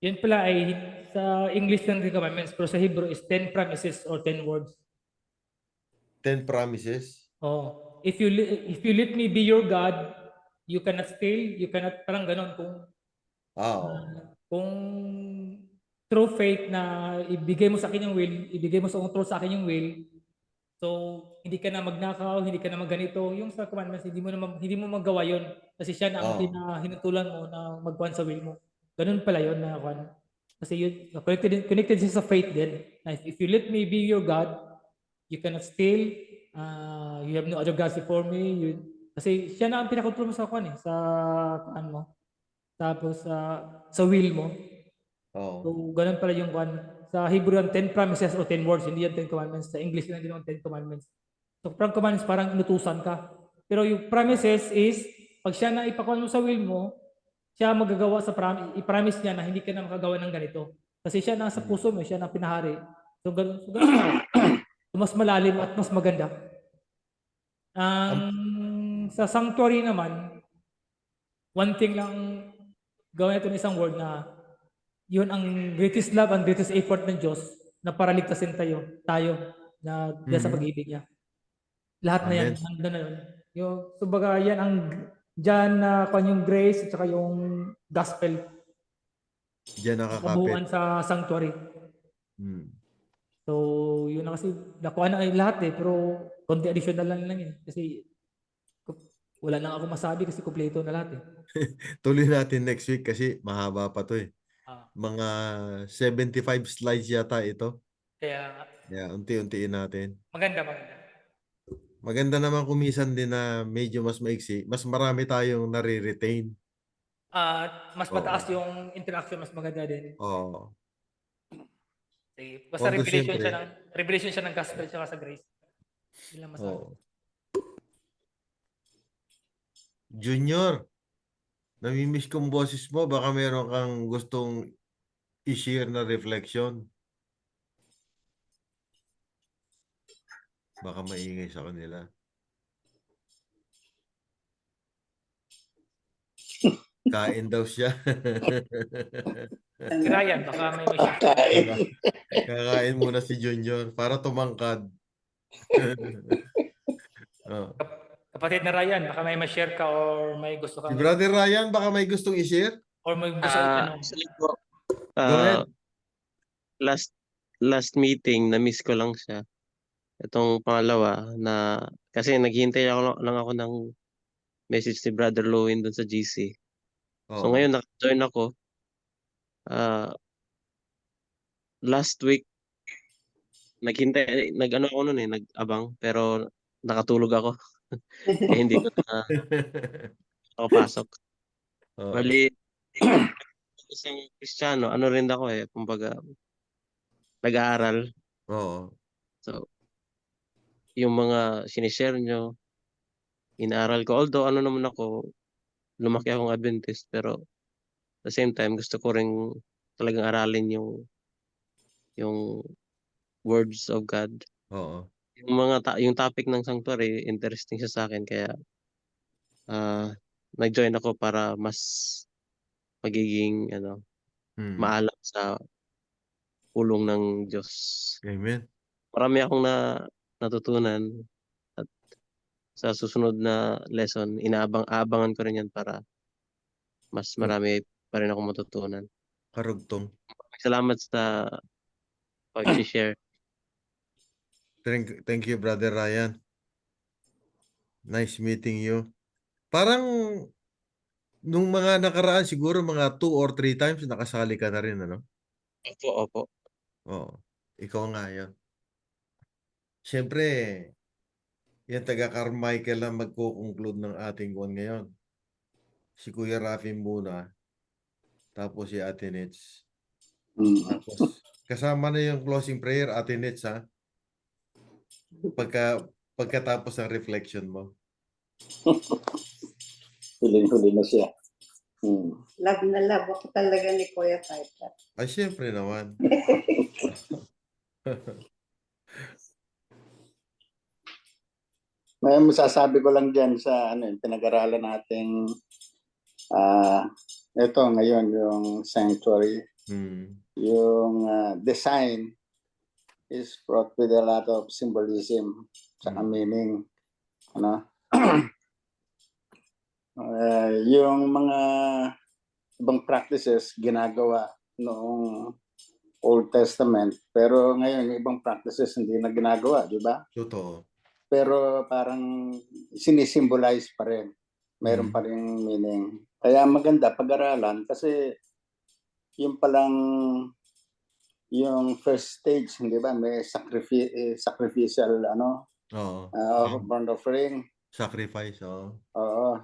yun pala ay sa English ng Ten Commandments, pero sa Hebrew is 10 promises or 10 words. 10 promises. Oh, if you let me be your God, you cannot steal, you cannot, parang ganon, kung through faith na ibigay mo sa akin yung will, ibigay mo sa control sa akin yung will, so hindi ka na magnakaw, hindi ka na magganito, yung sa commandments, hindi mo magawa yun kasi siya na ang hinutulan mo na magkuhan sa will mo. Ganun pala yun na kuhan. Kasi yun, connected siya sa faith din. Na if you let me be your God, you cannot steal, you have no other gods before me. Kasi siya na ang pinakontrol mo sa kuhan sa kuhan mo. Tapos sa will mo. So, ganun pala yung kuhan. Sa Hebrew yung 10 promises o 10 words, hindi yung 10 commandments. Sa English lang din yung 10 commandments. So, parang commandments parang inutusan ka. Pero yung promises is, pag siya na ipakuha mo sa will mo, siya magagawa sa i-promise niya na hindi ka na makagawa ng ganito. Kasi siya na sa puso mo, siya na pinahari. So, ganun. So, mas malalim at mas maganda. Sa sanctuary naman, one thing lang gawin natin isang word na yun ang greatest love and greatest effort ng Diyos na para ligtasin tayo na dahil sa pag-ibig niya. Lahat na yan, Amen. nandun na yun. Kumbaga yan ang dyan na yung grace at saka yung gospel. Diyan nakakapit. Kabuuan sa sanctuary. So, yun na kasi, nakuha na lahat pero konti additional lang yun. Kasi, wala na ako masabi kasi kumpleto na lahat Tuloy natin next week kasi mahaba pa to Mga 75 slides yata ito. Kaya, unti-untiin natin. maganda. Maganda naman kumisan din na medyo mas maiksi. Mas marami tayong nare-retain. Mas mataas yung interaction, mas maganda din. Basta revelation siya ng gospel at sa grace. Yun lang masabi. Junior, namimiss kong boses mo. Baka meron kang gustong i-share na reflection. Baka maingay sa kanila. Kain daw siya. Ryan, baka may Kakain muna si Junior para tumangkad. Kapatid na Ryan, baka may ma-share ka or may gusto Si kang Brother Ryan, baka may gustong i-share? or may gusto kang tanong. Actually po, Go ahead. last meeting, na-miss ko lang siya. Itong pangalawa na, kasi naghihintay lang ako ng message ni Brother Lowin dun sa GC. So ngayon, naka-join ako. Last week, nag-ano ako nun nag-abang, pero nakatulog ako. Kaya hindi ko na nakapasok. Bali, isang Kristiyano, ano rin ako kumbaga, nag-aaral. So, yung mga sinishare nyo, inaaral ko. Although, ano naman ako, lumaki akong Adventist, pero at the same time, gusto ko rin talagang aralin yung words of God. Yung topic ng sanctuary, interesting siya sa akin, kaya nag-join ako para mas magiging maalam sa pulong ng Diyos. Amen. Marami akong natutunan at sa susunod na lesson, aabangan ko rin yan para mas marami pa rin akong matutunan. Karugtong. Salamat sa pag-share. Thank you, Brother Ryan. Nice meeting you. Parang nung mga nakaraan, siguro mga 2 or 3 times nakasali ka na rin, ano? Opo. Oo. Ikaw nga yun. Siyempre, yan taga Carmichael lang magko-conclude ng ating kuwan ngayon. Si Kuya Rafi muna, tapos si Ate Nets. Tapos, kasama na yung closing prayer, Ate Nets, ha? Pagkatapos ng reflection mo. Huling-huli na siya. Love na love ako talaga ni Kuya Fighter. Ay, siyempre naman. May masasabi ko lang dyan sa yung pinag-aralan nating ito ngayon, yung sanctuary. Yung design is brought with a lot of symbolism sa meaning. Yung mga ibang practices ginagawa noong Old Testament, pero ngayon yung ibang practices hindi na ginagawa, di ba? Totoo. Pero parang sinisimbolize pa rin. Mayroon pa rin meaning. Kaya maganda pag-aralan kasi yung palang yung first stage, di ba? May sacrificial burnt offering. Sacrifice, Oo.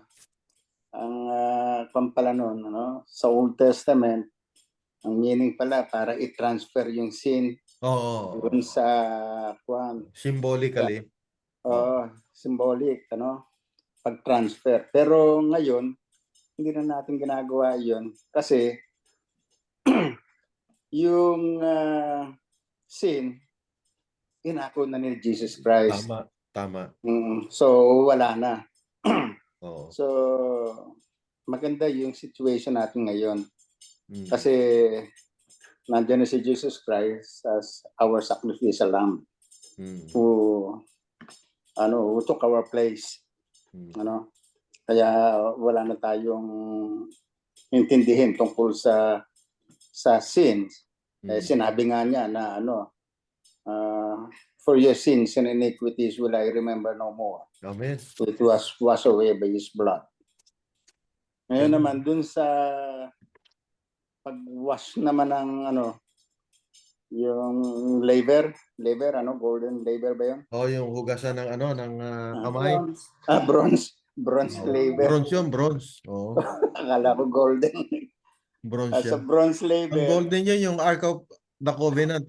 Ang pala nun, sa Old Testament, ang meaning pala para i-transfer yung sin dun sa symbolically. Symbolic, pag-transfer. Pero ngayon, hindi na natin ginagawa yun kasi yung sin, inako na ni Jesus Christ. Tama. So, wala na. So, maganda yung situation natin ngayon. Kasi nandiyan na si Jesus Christ as our sacrificial lamb who took our place. Kaya wala na tayong intindihin tungkol sa sins. Sinabi nga niya na for your sins and iniquities will I remember no more. Amen. It was washed away by His blood. Ngayon naman dun sa pag-wash naman ng yung laver, golden laver ba yun? Yung hugasan ng ng kamay. Bronze laver. Bronze. Akala ko golden. Bronze Sa yan. bronze Ang laver. golden yun, yung Ark of the Covenant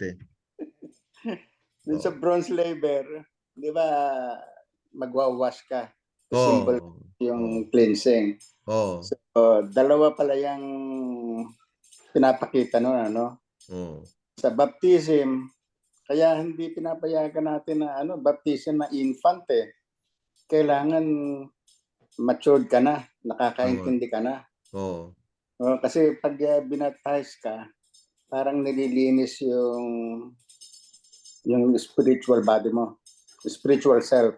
Dun sa bronze laver, di ba, magwawash ka. Symbol yung cleansing. So, dalawa pala yung pinapakita nun, Sa baptism, kaya hindi pinapayagan natin na baptism na infant Kailangan matured ka na, nakakaintindi ka na. Kasi pag binaptize ka, parang nililinis yung spiritual body mo, spiritual self.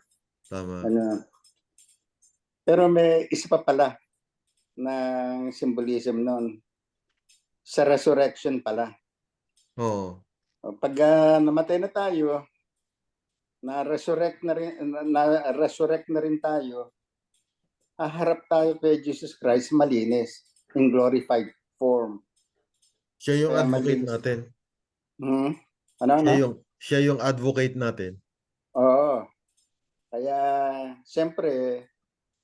Tama. Pero may isa pa pala na symbolism nun. Sa resurrection pala. Pag namatay na tayo, na-resurrect na rin tayo, haharap tayo kay Jesus Christ malinis, in glorified form. Siya yung advocate natin. Siya yung advocate natin. Oo. Kaya, siyempre,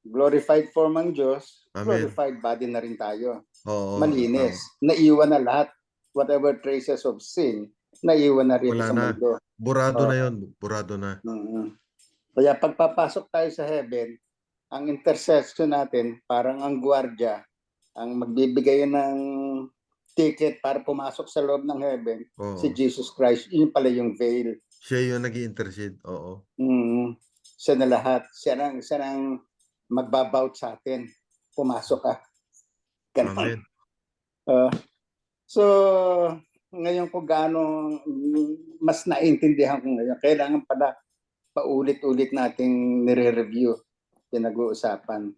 glorified form ang Diyos, glorified body na rin tayo. Malinis. Naiwan na lahat. Whatever traces of sin, naiwan na rin sa mundo. Burado na yun. Burado na. Kaya pagpapasok tayo sa heaven, ang intercession natin, parang ang gwardiya, ang magbibigay ng ticket para pumasok sa loob ng heaven, si Jesus Christ. Yun pala yung veil. Siya yung nag-i-intercede. Siya na lahat. Siya nang magbabout sa atin. Pumasok ka. Ganun. Amen. Uh, so, ngayon ko gaano mas naintindihan ko ngayon. Kailangan pala paulit-ulit nating nire-review, pinag-uusapan.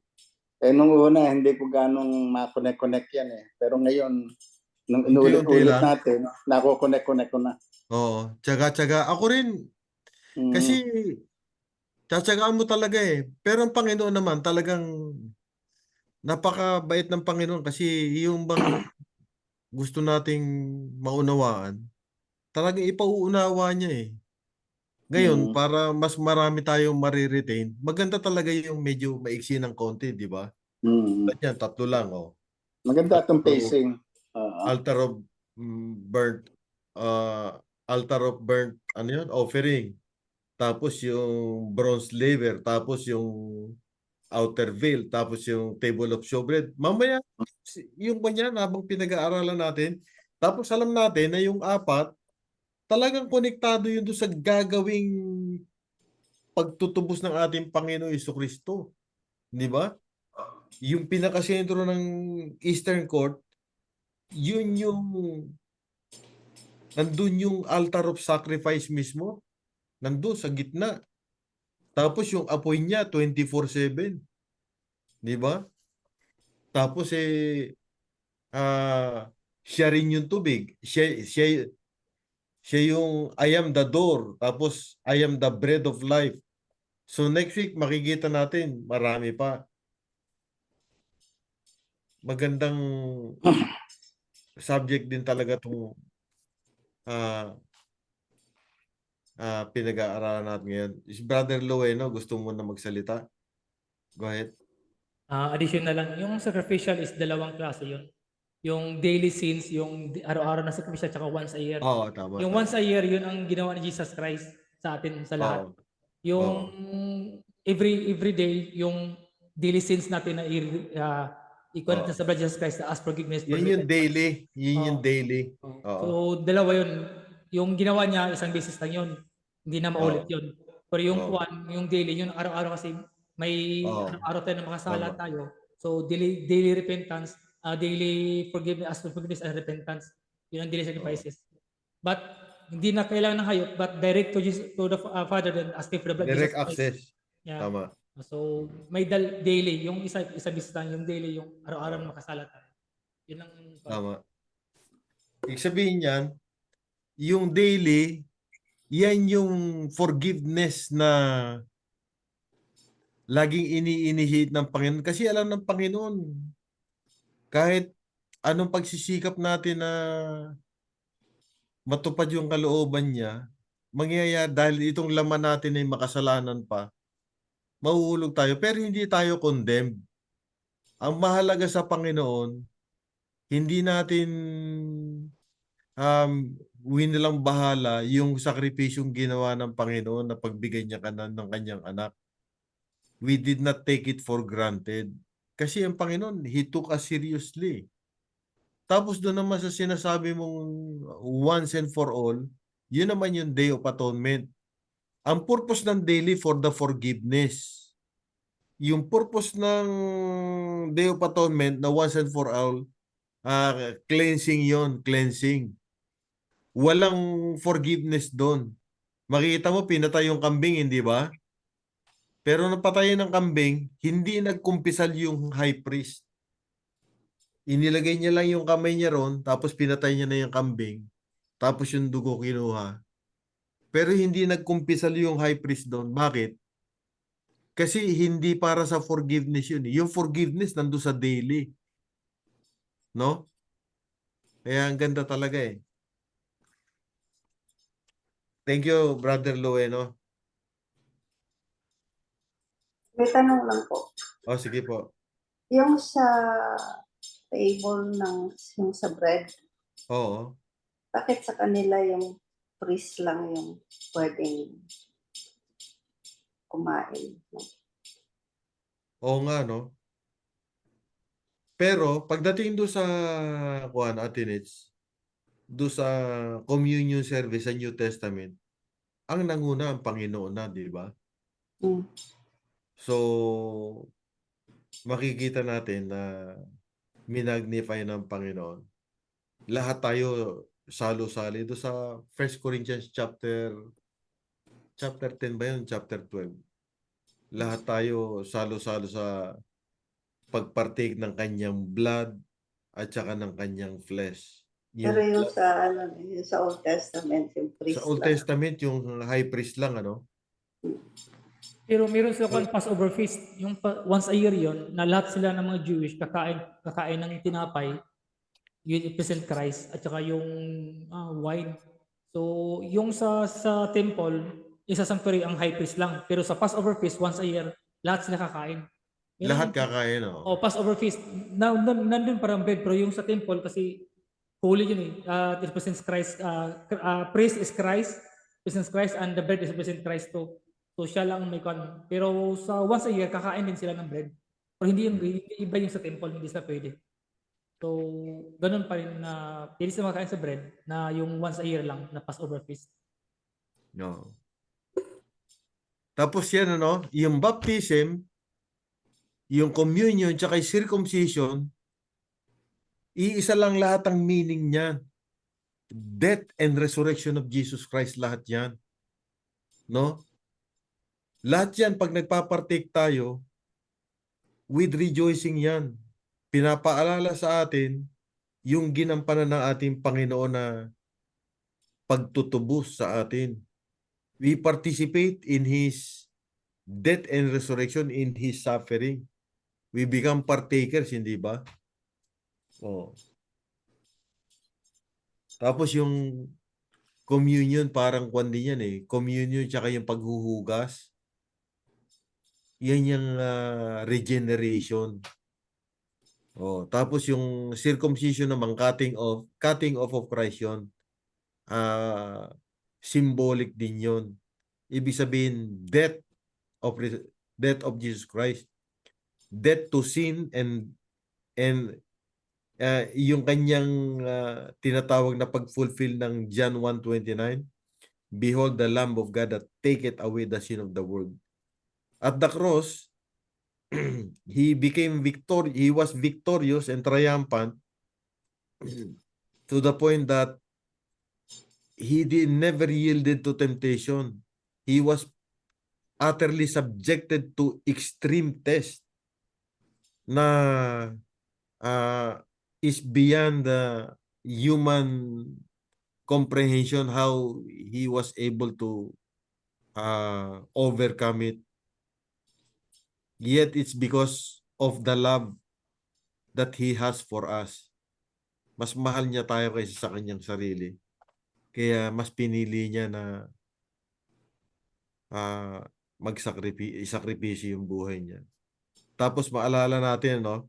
Eh, nung una, hindi ko ganong makonect-connect yan eh. Pero ngayon, nung Unti-unti inulit-ulit lang. natin, nako-connect-connect ko na. Oo, tsaga-tsaga. Ako rin, kasi tsatsagaan mo talaga eh. Pero ang Panginoon naman talagang napakabait ng Panginoon kasi yung bang gusto nating maunawaan, talagang ipauunawa niya eh. Ngayon, para mas marami tayong mariretain, maganda talaga yung medyo maiksi ng konti, di ba? Yan, 3 lang, oh. Maganda itong Altar of, pacing. altar of burnt, altar of burnt, ano yun? Offering. Tapos yung bronze laver, tapos yung outer veil, tapos yung table of showbread. Mamaya, yung kanya, habang pinag-aaralan natin, tapos alam natin na yung 4, talagang konektado yun doon sa gagawing pagtutubos ng ating Panginoon Jesucristo. Di ba? Yung pinakasentro ng Eastern Court, yun yung nandun yung altar of sacrifice mismo. Nandun sa gitna. Tapos yung apoy niya 24/7. Di ba? Tapos siya rin yung tubig. Siya yung I am the door. Tapos I am the bread of life. So next week makikita natin marami pa. Magandang subject din talaga itong pinag-aaralan natin ngayon. Is Brother Lueno, gusto mo na magsalita? Go ahead. Additional lang, yung sacrificial is dalawang klase yun. Yung daily sins, yung araw-araw na sacrificial, tsaka once a year. Oo, tama, Yung tama. once a year, yun ang ginawa ni Jesus Christ sa atin, sa lahat. Oo. Yung Oo. every day, yung daily sins natin na equal Oo. sa blood of Jesus Christ, na ask forgiveness for Yan yung repentance. daily. Yun yung Oo. daily. So, Oo. dalawa yun. Yung ginawa niya, isang beses lang yun. Hindi na maulit Oo. yun. Pero yung Oo. yung daily, yun araw-araw kasi may Oo. araw-araw tayo na makasala Tama. tayo. So, daily repentance, daily forgiveness, ask for forgiveness and repentance. Yun ang daily Oo. sacrifices. But, hindi na kailangan ng hayop, but direct to the Father and asking for the blood of Jesus Direct Christ. access. Yeah. Tama. So, may daily, yung isa beses lang, yung daily, yung araw-araw na makasala tayo. Yun ang Tama. Ibig sabihin yan, yung daily, yan yung forgiveness na laging ini-initiate ng Panginoon. Kasi alam ng Panginoon, kahit anong pagsisikap natin na matupad yung kalooban niya, mangyayari dahil itong laman natin ay makasalanan pa, mahuhulog tayo. Pero hindi tayo condemned. Ang mahalaga sa Panginoon, hindi natin winilang bahala yung sakripisyong ginawa ng Panginoon na pagbigay niya ng kanyang anak. We did not take it for granted. Kasi ang Panginoon, He took us seriously. Tapos doon naman sa sinasabi mong once and for all, yun naman yung Day of Atonement. Ang purpose ng daily for the forgiveness. Yung purpose ng Day of Atonement na once and for all, cleansing yon, cleansing. Walang forgiveness doon. Makikita mo, pinatay yung kambing, hindi ba? Pero napatay ng kambing, hindi nagkumpisal yung high priest. Inilagay niya lang yung kamay niya ron, tapos pinatay niya na yung kambing. Tapos yung dugo kinuha. Pero hindi nagkumpisal yung high priest doon. Bakit? Kasi hindi para sa forgiveness yun. Yung forgiveness nandun sa daily. No? Kaya ang ganda talaga eh. Thank you, Brother Lueno. May tanong lang po. Oh, sige po. Yung sa table yung sa bread, Oo. bakit sa kanila yung priest lang yung pwedeng kumain? Oo nga, no? Pero pagdating doon sa Athens, doon sa communion service sa New Testament, ang nanguna ang Panginoon na, di ba? Mm. So, makikita natin na minagnify ng Panginoon. lahat tayo salo-sali do sa 1 Corinthians chapter 10 ba yun? Chapter 12. Lahat tayo salo-salo sa pagpartake ng kanyang blood at saka ng kanyang flesh. Pero Yung yung sa ano, yung sa Old Testament, yung sa priest Old lang. Testament, yung high priest lang, ano? Pero meron sila kung Passover feast, yung once a year yon na lahat sila ng mga Jewish kakain ng tinapay, yun represent Christ at saka yung wine. So yung sa temple, isa sanctuary ang high priest lang. Pero sa Passover feast once a year, lahat sila kakain. Lahat Meron kakain, oh. Passover feast. Nandun parang bread, pero yung sa temple kasi holy yun eh. It represents Christ. Priest is Christ, represents Christ, and the bread is represent Christ too. So siya lang may kon. Pero sa once a year, kakain din sila ng bread. Pero hindi yung iba yung sa temple, hindi sila pwede. So, ganun pa rin na pwede sila makain sa bread na yung once a year lang na Passover feast. No. Tapos yan, ano, yung baptism, yung communion, tsaka yung circumcision, iisa lang lahat ang meaning niya. Death and resurrection of Jesus Christ, lahat yan. No? Lahat yan, pag nagpapartake tayo, with rejoicing yan. Pinapaalala sa atin yung ginampanan ng ating Panginoon na pagtutubos sa atin. We participate in His death and resurrection, in His suffering. We become partakers, hindi ba? Oh. Tapos yung communion, parang kwan din yan eh. Communion tsaka yung paghuhugas. Yan yung regeneration. Oh, tapos yung circumcision naman, cutting off of Christ yun. Symbolic din yun. Ibig sabihin, death of Jesus Christ. Death to sin and yung kanyang tinatawag na pag-fulfill ng John 1:29, behold the Lamb of God that taketh away the sin of the world. At the cross, he was victorious and triumphant to the point that he never yielded to temptation. He was utterly subjected to extreme test na is beyond the human comprehension, how he was able to overcome it. Yet it's because of the love that he has for us. Mas mahal niya tayo kaysa sa kanyang sarili. Kaya mas pinili niya na isakripisyo yung buhay niya. Tapos maalala natin, no?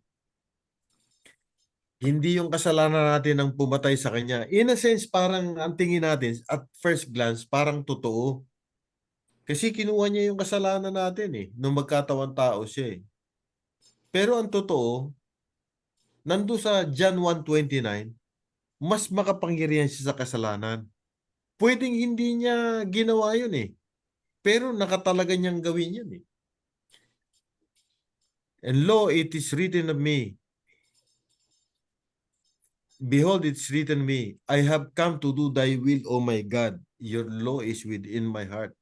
Hindi yung kasalanan natin ang pumatay sa kanya. In a sense, parang ang tingin natin at first glance, parang totoo. Kasi kinuha niya yung kasalanan natin eh, nung magkatawan tao siya eh. Pero ang totoo, nando sa John 1:29, mas makapangyarihan siya sa kasalanan. Pwedeng hindi niya ginawa yun eh. Pero nakatalaga niyang gawin yun eh. And lo, it is written of me. Behold, it's written me, I have come to do thy will, O my God. Your law is within my heart.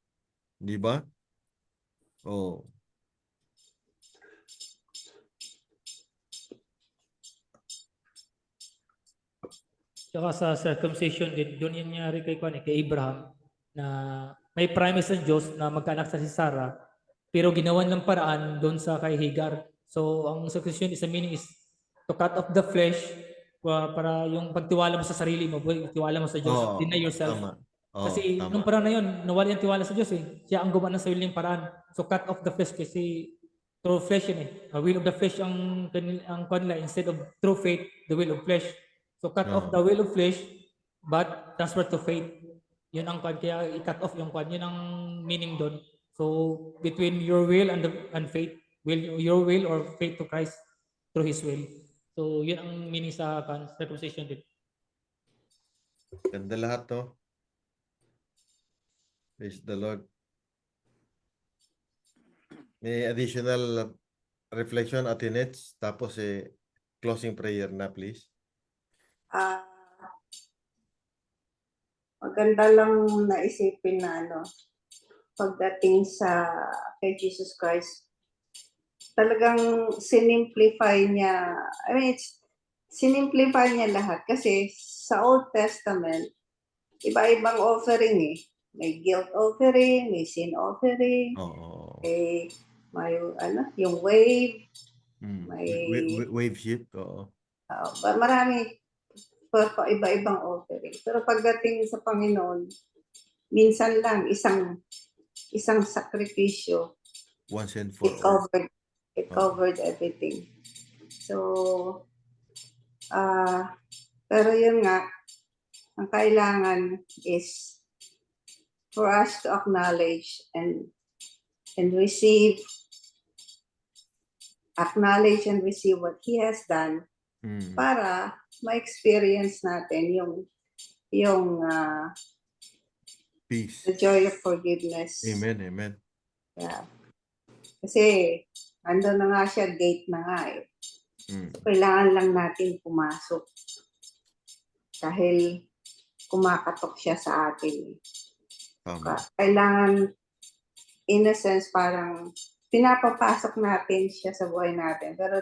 Di ba? Oh. Tsaka sa circumcision din, doon yung nangyari kay Abraham na may promise ng Diyos na magkaanak sa si Sarah, pero ginawan ng paraan doon sa kay Hagar. So, ang circumcision is a meaning is to cut off the flesh para yung pagtiwala mo sa sarili mo, pagtiwala mo sa Diyos, deny yourself. Tama. Kasi Tama. nung paraan na yun, nawala yung tiwala sa Diyos eh. Siya ang gumawa ng sarili ng paraan. So, cut off the flesh kasi through flesh yun eh. Will of the flesh ang kanila instead of through faith, the will of flesh. So cut off the will of flesh, but transfer to faith. Yun ang kwan, kaya i-cut off yung kwan. Yun ang meaning doon. So between your will and faith, your will or faith to Christ through His will. So yun ang meaning sa circumcision din. Ganda lahat, no? Praise the Lord. May additional reflection, Ate Nets, tapos closing prayer na, please. maganda lang naisipin na pagdating sa kay Jesus Christ, talagang sinimplify niya, sinimplify niya lahat kasi sa Old Testament, iba-ibang offering eh. May guilt offering, may sin offering, Oo. may yung wave, Wave shift, oo. marami pa iba-ibang offering. Pero pagdating sa Panginoon, minsan lang isang sakripisyo, Once and for all. it covered everything. So, pero yun nga, ang kailangan is for us to acknowledge and acknowledge and receive what He has done para ma-experience natin yung Peace. the joy of forgiveness. Amen, amen. Yeah. Kasi ando na nga siya, gate na nga eh. So, kailangan lang natin pumasok dahil kumakatok siya sa atin. Tama. Kailangan, in a sense, parang pinapapasok natin siya sa buhay natin. Pero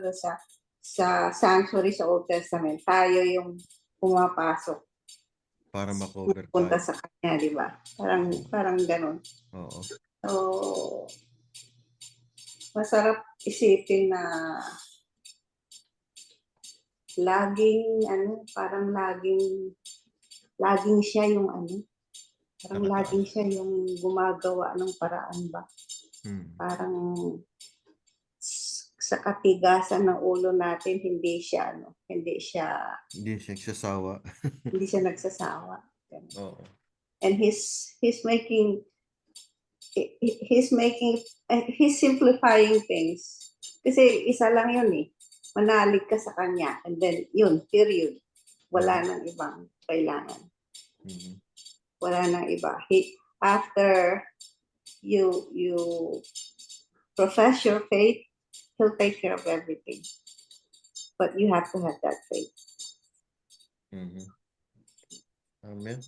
sa sanctuary sa Old Testament, tayo yung pumapasok. Para ma-cover Punta tayo. sa kanya, di ba? Parang ganun. Oo. So, masarap isipin na parang laging siya yung parang laging siya yung gumagawa ng paraan ba? Parang sa katigasan ng ulo natin, hindi siya nagsasawa. hindi siya nagsasawa. Oo. And he's simplifying things. Kasi isa lang yun eh. Manalig ka sa kanya. And then, yun, period. Wala nang ibang kailangan. Wala nang iba. After you profess your faith, He'll take care of everything. But you have to have that faith. Amen.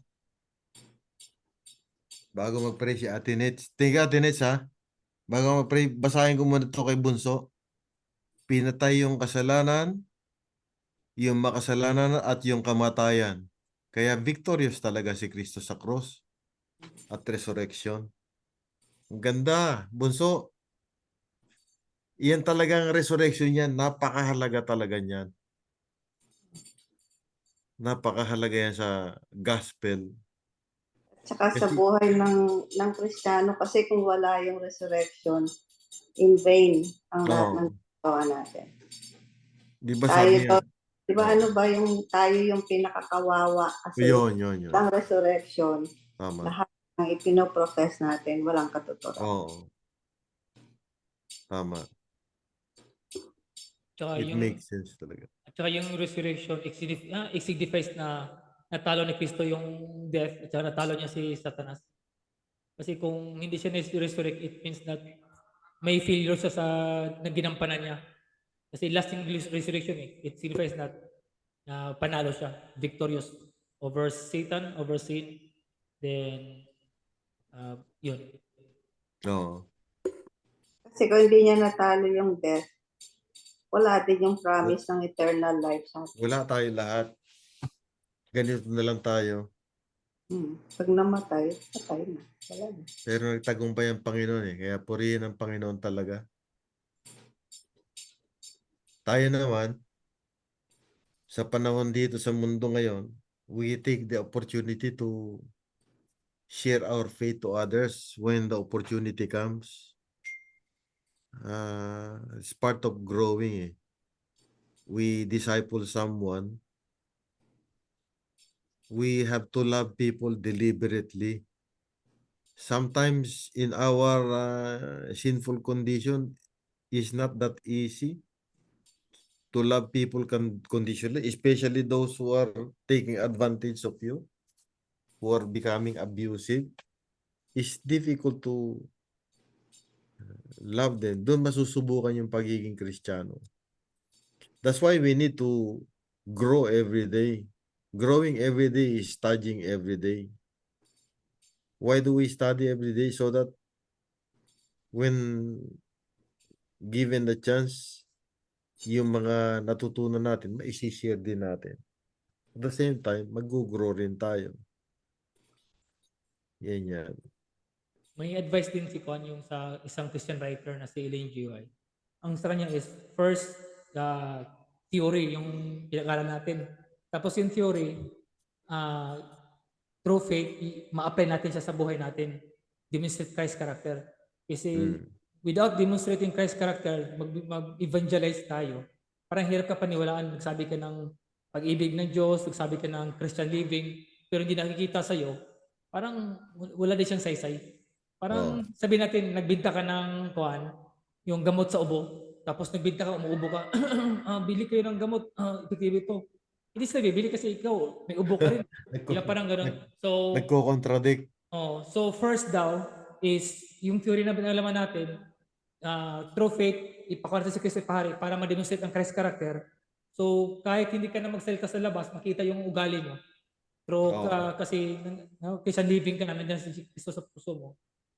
Bago mag-pray si Ate Nets. Tingnan Ate Nets ha. Bago mag-pray, basahin ko muna ito kay Bunso. Pinatay yung kasalanan, yung makasalanan at yung kamatayan. Kaya victorious talaga si Kristo sa cross at resurrection. Ang ganda, Bunso. Iyan talagang resurrection yan. Napakahalaga talaga niyan. Napakahalaga yan sa gospel. Tsaka sa buhay ng Kristiyano, kasi kung wala yung resurrection, in vain ang lahat ng gawa natin. Di ba sabi niya? Di ba tayo yung pinakakawawa kasi Yun. ang resurrection, Tama. lahat ng ipinoprofess natin, walang katuturan. Oo. Tama. Tsaka It makes sense talaga. At saka yung resurrection, it signifies na natalo ni Kristo yung death at saka natalo niya si Satanas. Kasi kung hindi siya resurrect, it means that may failure siya sa naginampanan niya. Kasi lasting resurrection it signifies that panalo siya, victorious over Satan, over sin. Then, yun. Oo. Kasi kung hindi niya natalo yung death, wala din yung promise ng eternal life sa atin. Wala tayo lahat. Ganito na lang tayo. Pag namatay, patay na. Wala na. Pero nagtagumpay ang Panginoon eh. Kaya purihin ang Panginoon talaga. Tayo naman, sa panahon dito sa mundo ngayon, we take the opportunity to share our faith to others when the opportunity comes. It's part of growing eh. We disciple someone. We have to love people deliberately. Sometimes in our sinful condition, it's not that easy to love people conditionally, especially those who are taking advantage of you, who are becoming abusive. It's difficult to love them. Doon masusubukan yung pagiging Kristiyano. That's why we need to grow every day. Growing every day is studying every day. Why do we study every day? So that when given the chance, yung mga natutunan natin, maisi-share din natin. At the same time, mag-grow rin tayo. Yan. May advice din si Kwan yung sa isang Christian writer na si Ellen G. White. Ang sa kanya is first the theory, yung pinag-aralan natin. Tapos yung theory, through faith, ma-apply natin siya sa buhay natin. Demonstrate Christ's character. Kasi without demonstrating Christ's character, mag-evangelize tayo. Parang hirap ka paniwalaan. Nagsabi ka ng pag-ibig ng Diyos, nagsabi ka ng Christian living, pero hindi nakikita sa'yo, parang wala din siyang saysay. Parang sabihin natin, nagbinta ka ng kuwan, yung gamot sa ubo, tapos nagbinta ka, umuubo ka, bili kayo ng gamot, epektibo ito. Hindi sila bibili kasi ikaw, may ubo ka rin. Kaya parang ganun. So, Nagko-contradict. so first daw is yung theory na binalaman natin, through faith, ipakita sa Kristo pare para ma-demonstrate ang Christ character. So, kahit hindi ka na magsalita sa labas, makita yung ugali mo. Through, kasi Christian living ka na, nandiyan si Kristo sa puso mo.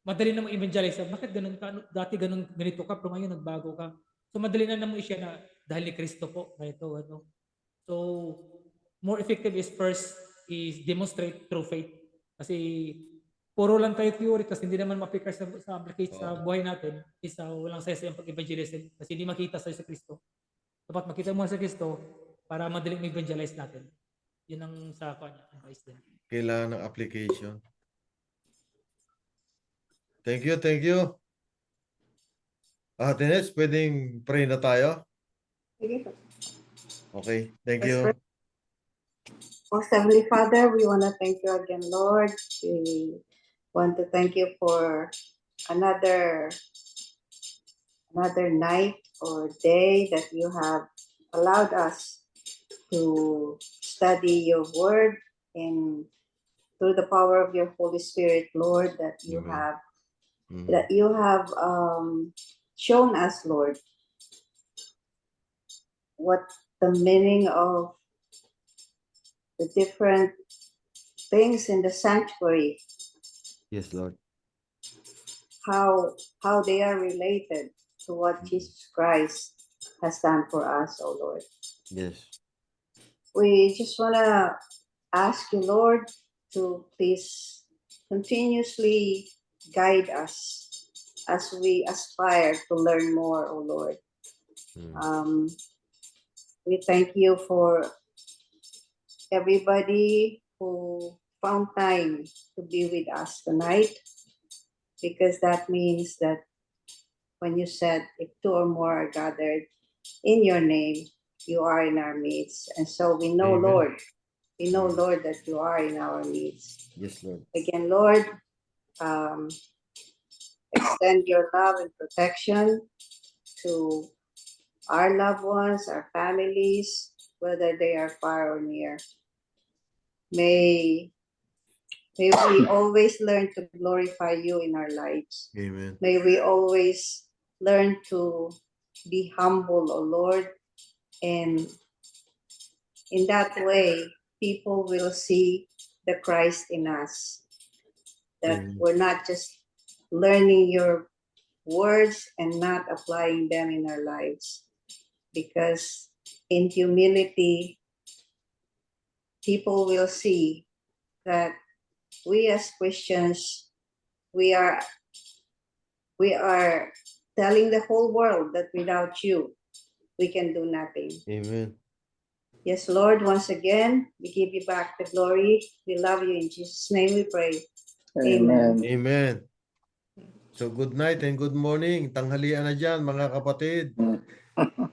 Madali na mag-evangelize. Bakit ganun ka? Dati ganito ka, pero ngayon nagbago ka. So, madali na naman i-share na dahil ni Kristo po, ganito, ano. So, more effective is first is demonstrate through faith. Kasi puro lang tayo theory kasi hindi naman ma-apply sa applicate sa buhay natin is walang sense yung pag-evangelize kasi hindi makita sa Kristo. Dapat makita mo sa Kristo para madaling mag-evangelize natin. Yun ang sa kanya, advice din. Kailangan ng application. Thank you. Tines, pwedeng pray na tayo? Sige po. Okay, thank Let's you. pray. Most Heavenly Father, we want to thank you again, Lord. We want to thank you for another night or day that you have allowed us to study your word and through the power of your Holy Spirit, Lord, that you have shown us, Lord, what the meaning of the different things in the sanctuary, Yes, Lord. how they are related to what Jesus Christ has done for us, oh Lord. Yes. We just want to ask you, Lord, to please continuously guide us as we aspire to learn more, oh Lord. We thank you for everybody who found time to be with us tonight, because that means that when you said if two or more are gathered in your name, you are in our midst. And so we know, Amen. Lord, Lord, that you are in our midst. Yes, Lord. Again, Lord, extend your love and protection to our loved ones, our families, whether they are far or near. May we always learn to glorify you in our lives. Amen. May we always learn to be humble, O Lord, and in that way, people will see the Christ in us. That we're not just learning your words and not applying them in our lives. Because in humility, people will see that we as Christians, we are telling the whole world that without you, we can do nothing. Amen. Yes, Lord, once again, we give you back the glory. We love you. In Jesus' name we pray. Amen. Amen. So good night and good morning. Tanghalian na dyan, mga kapatid.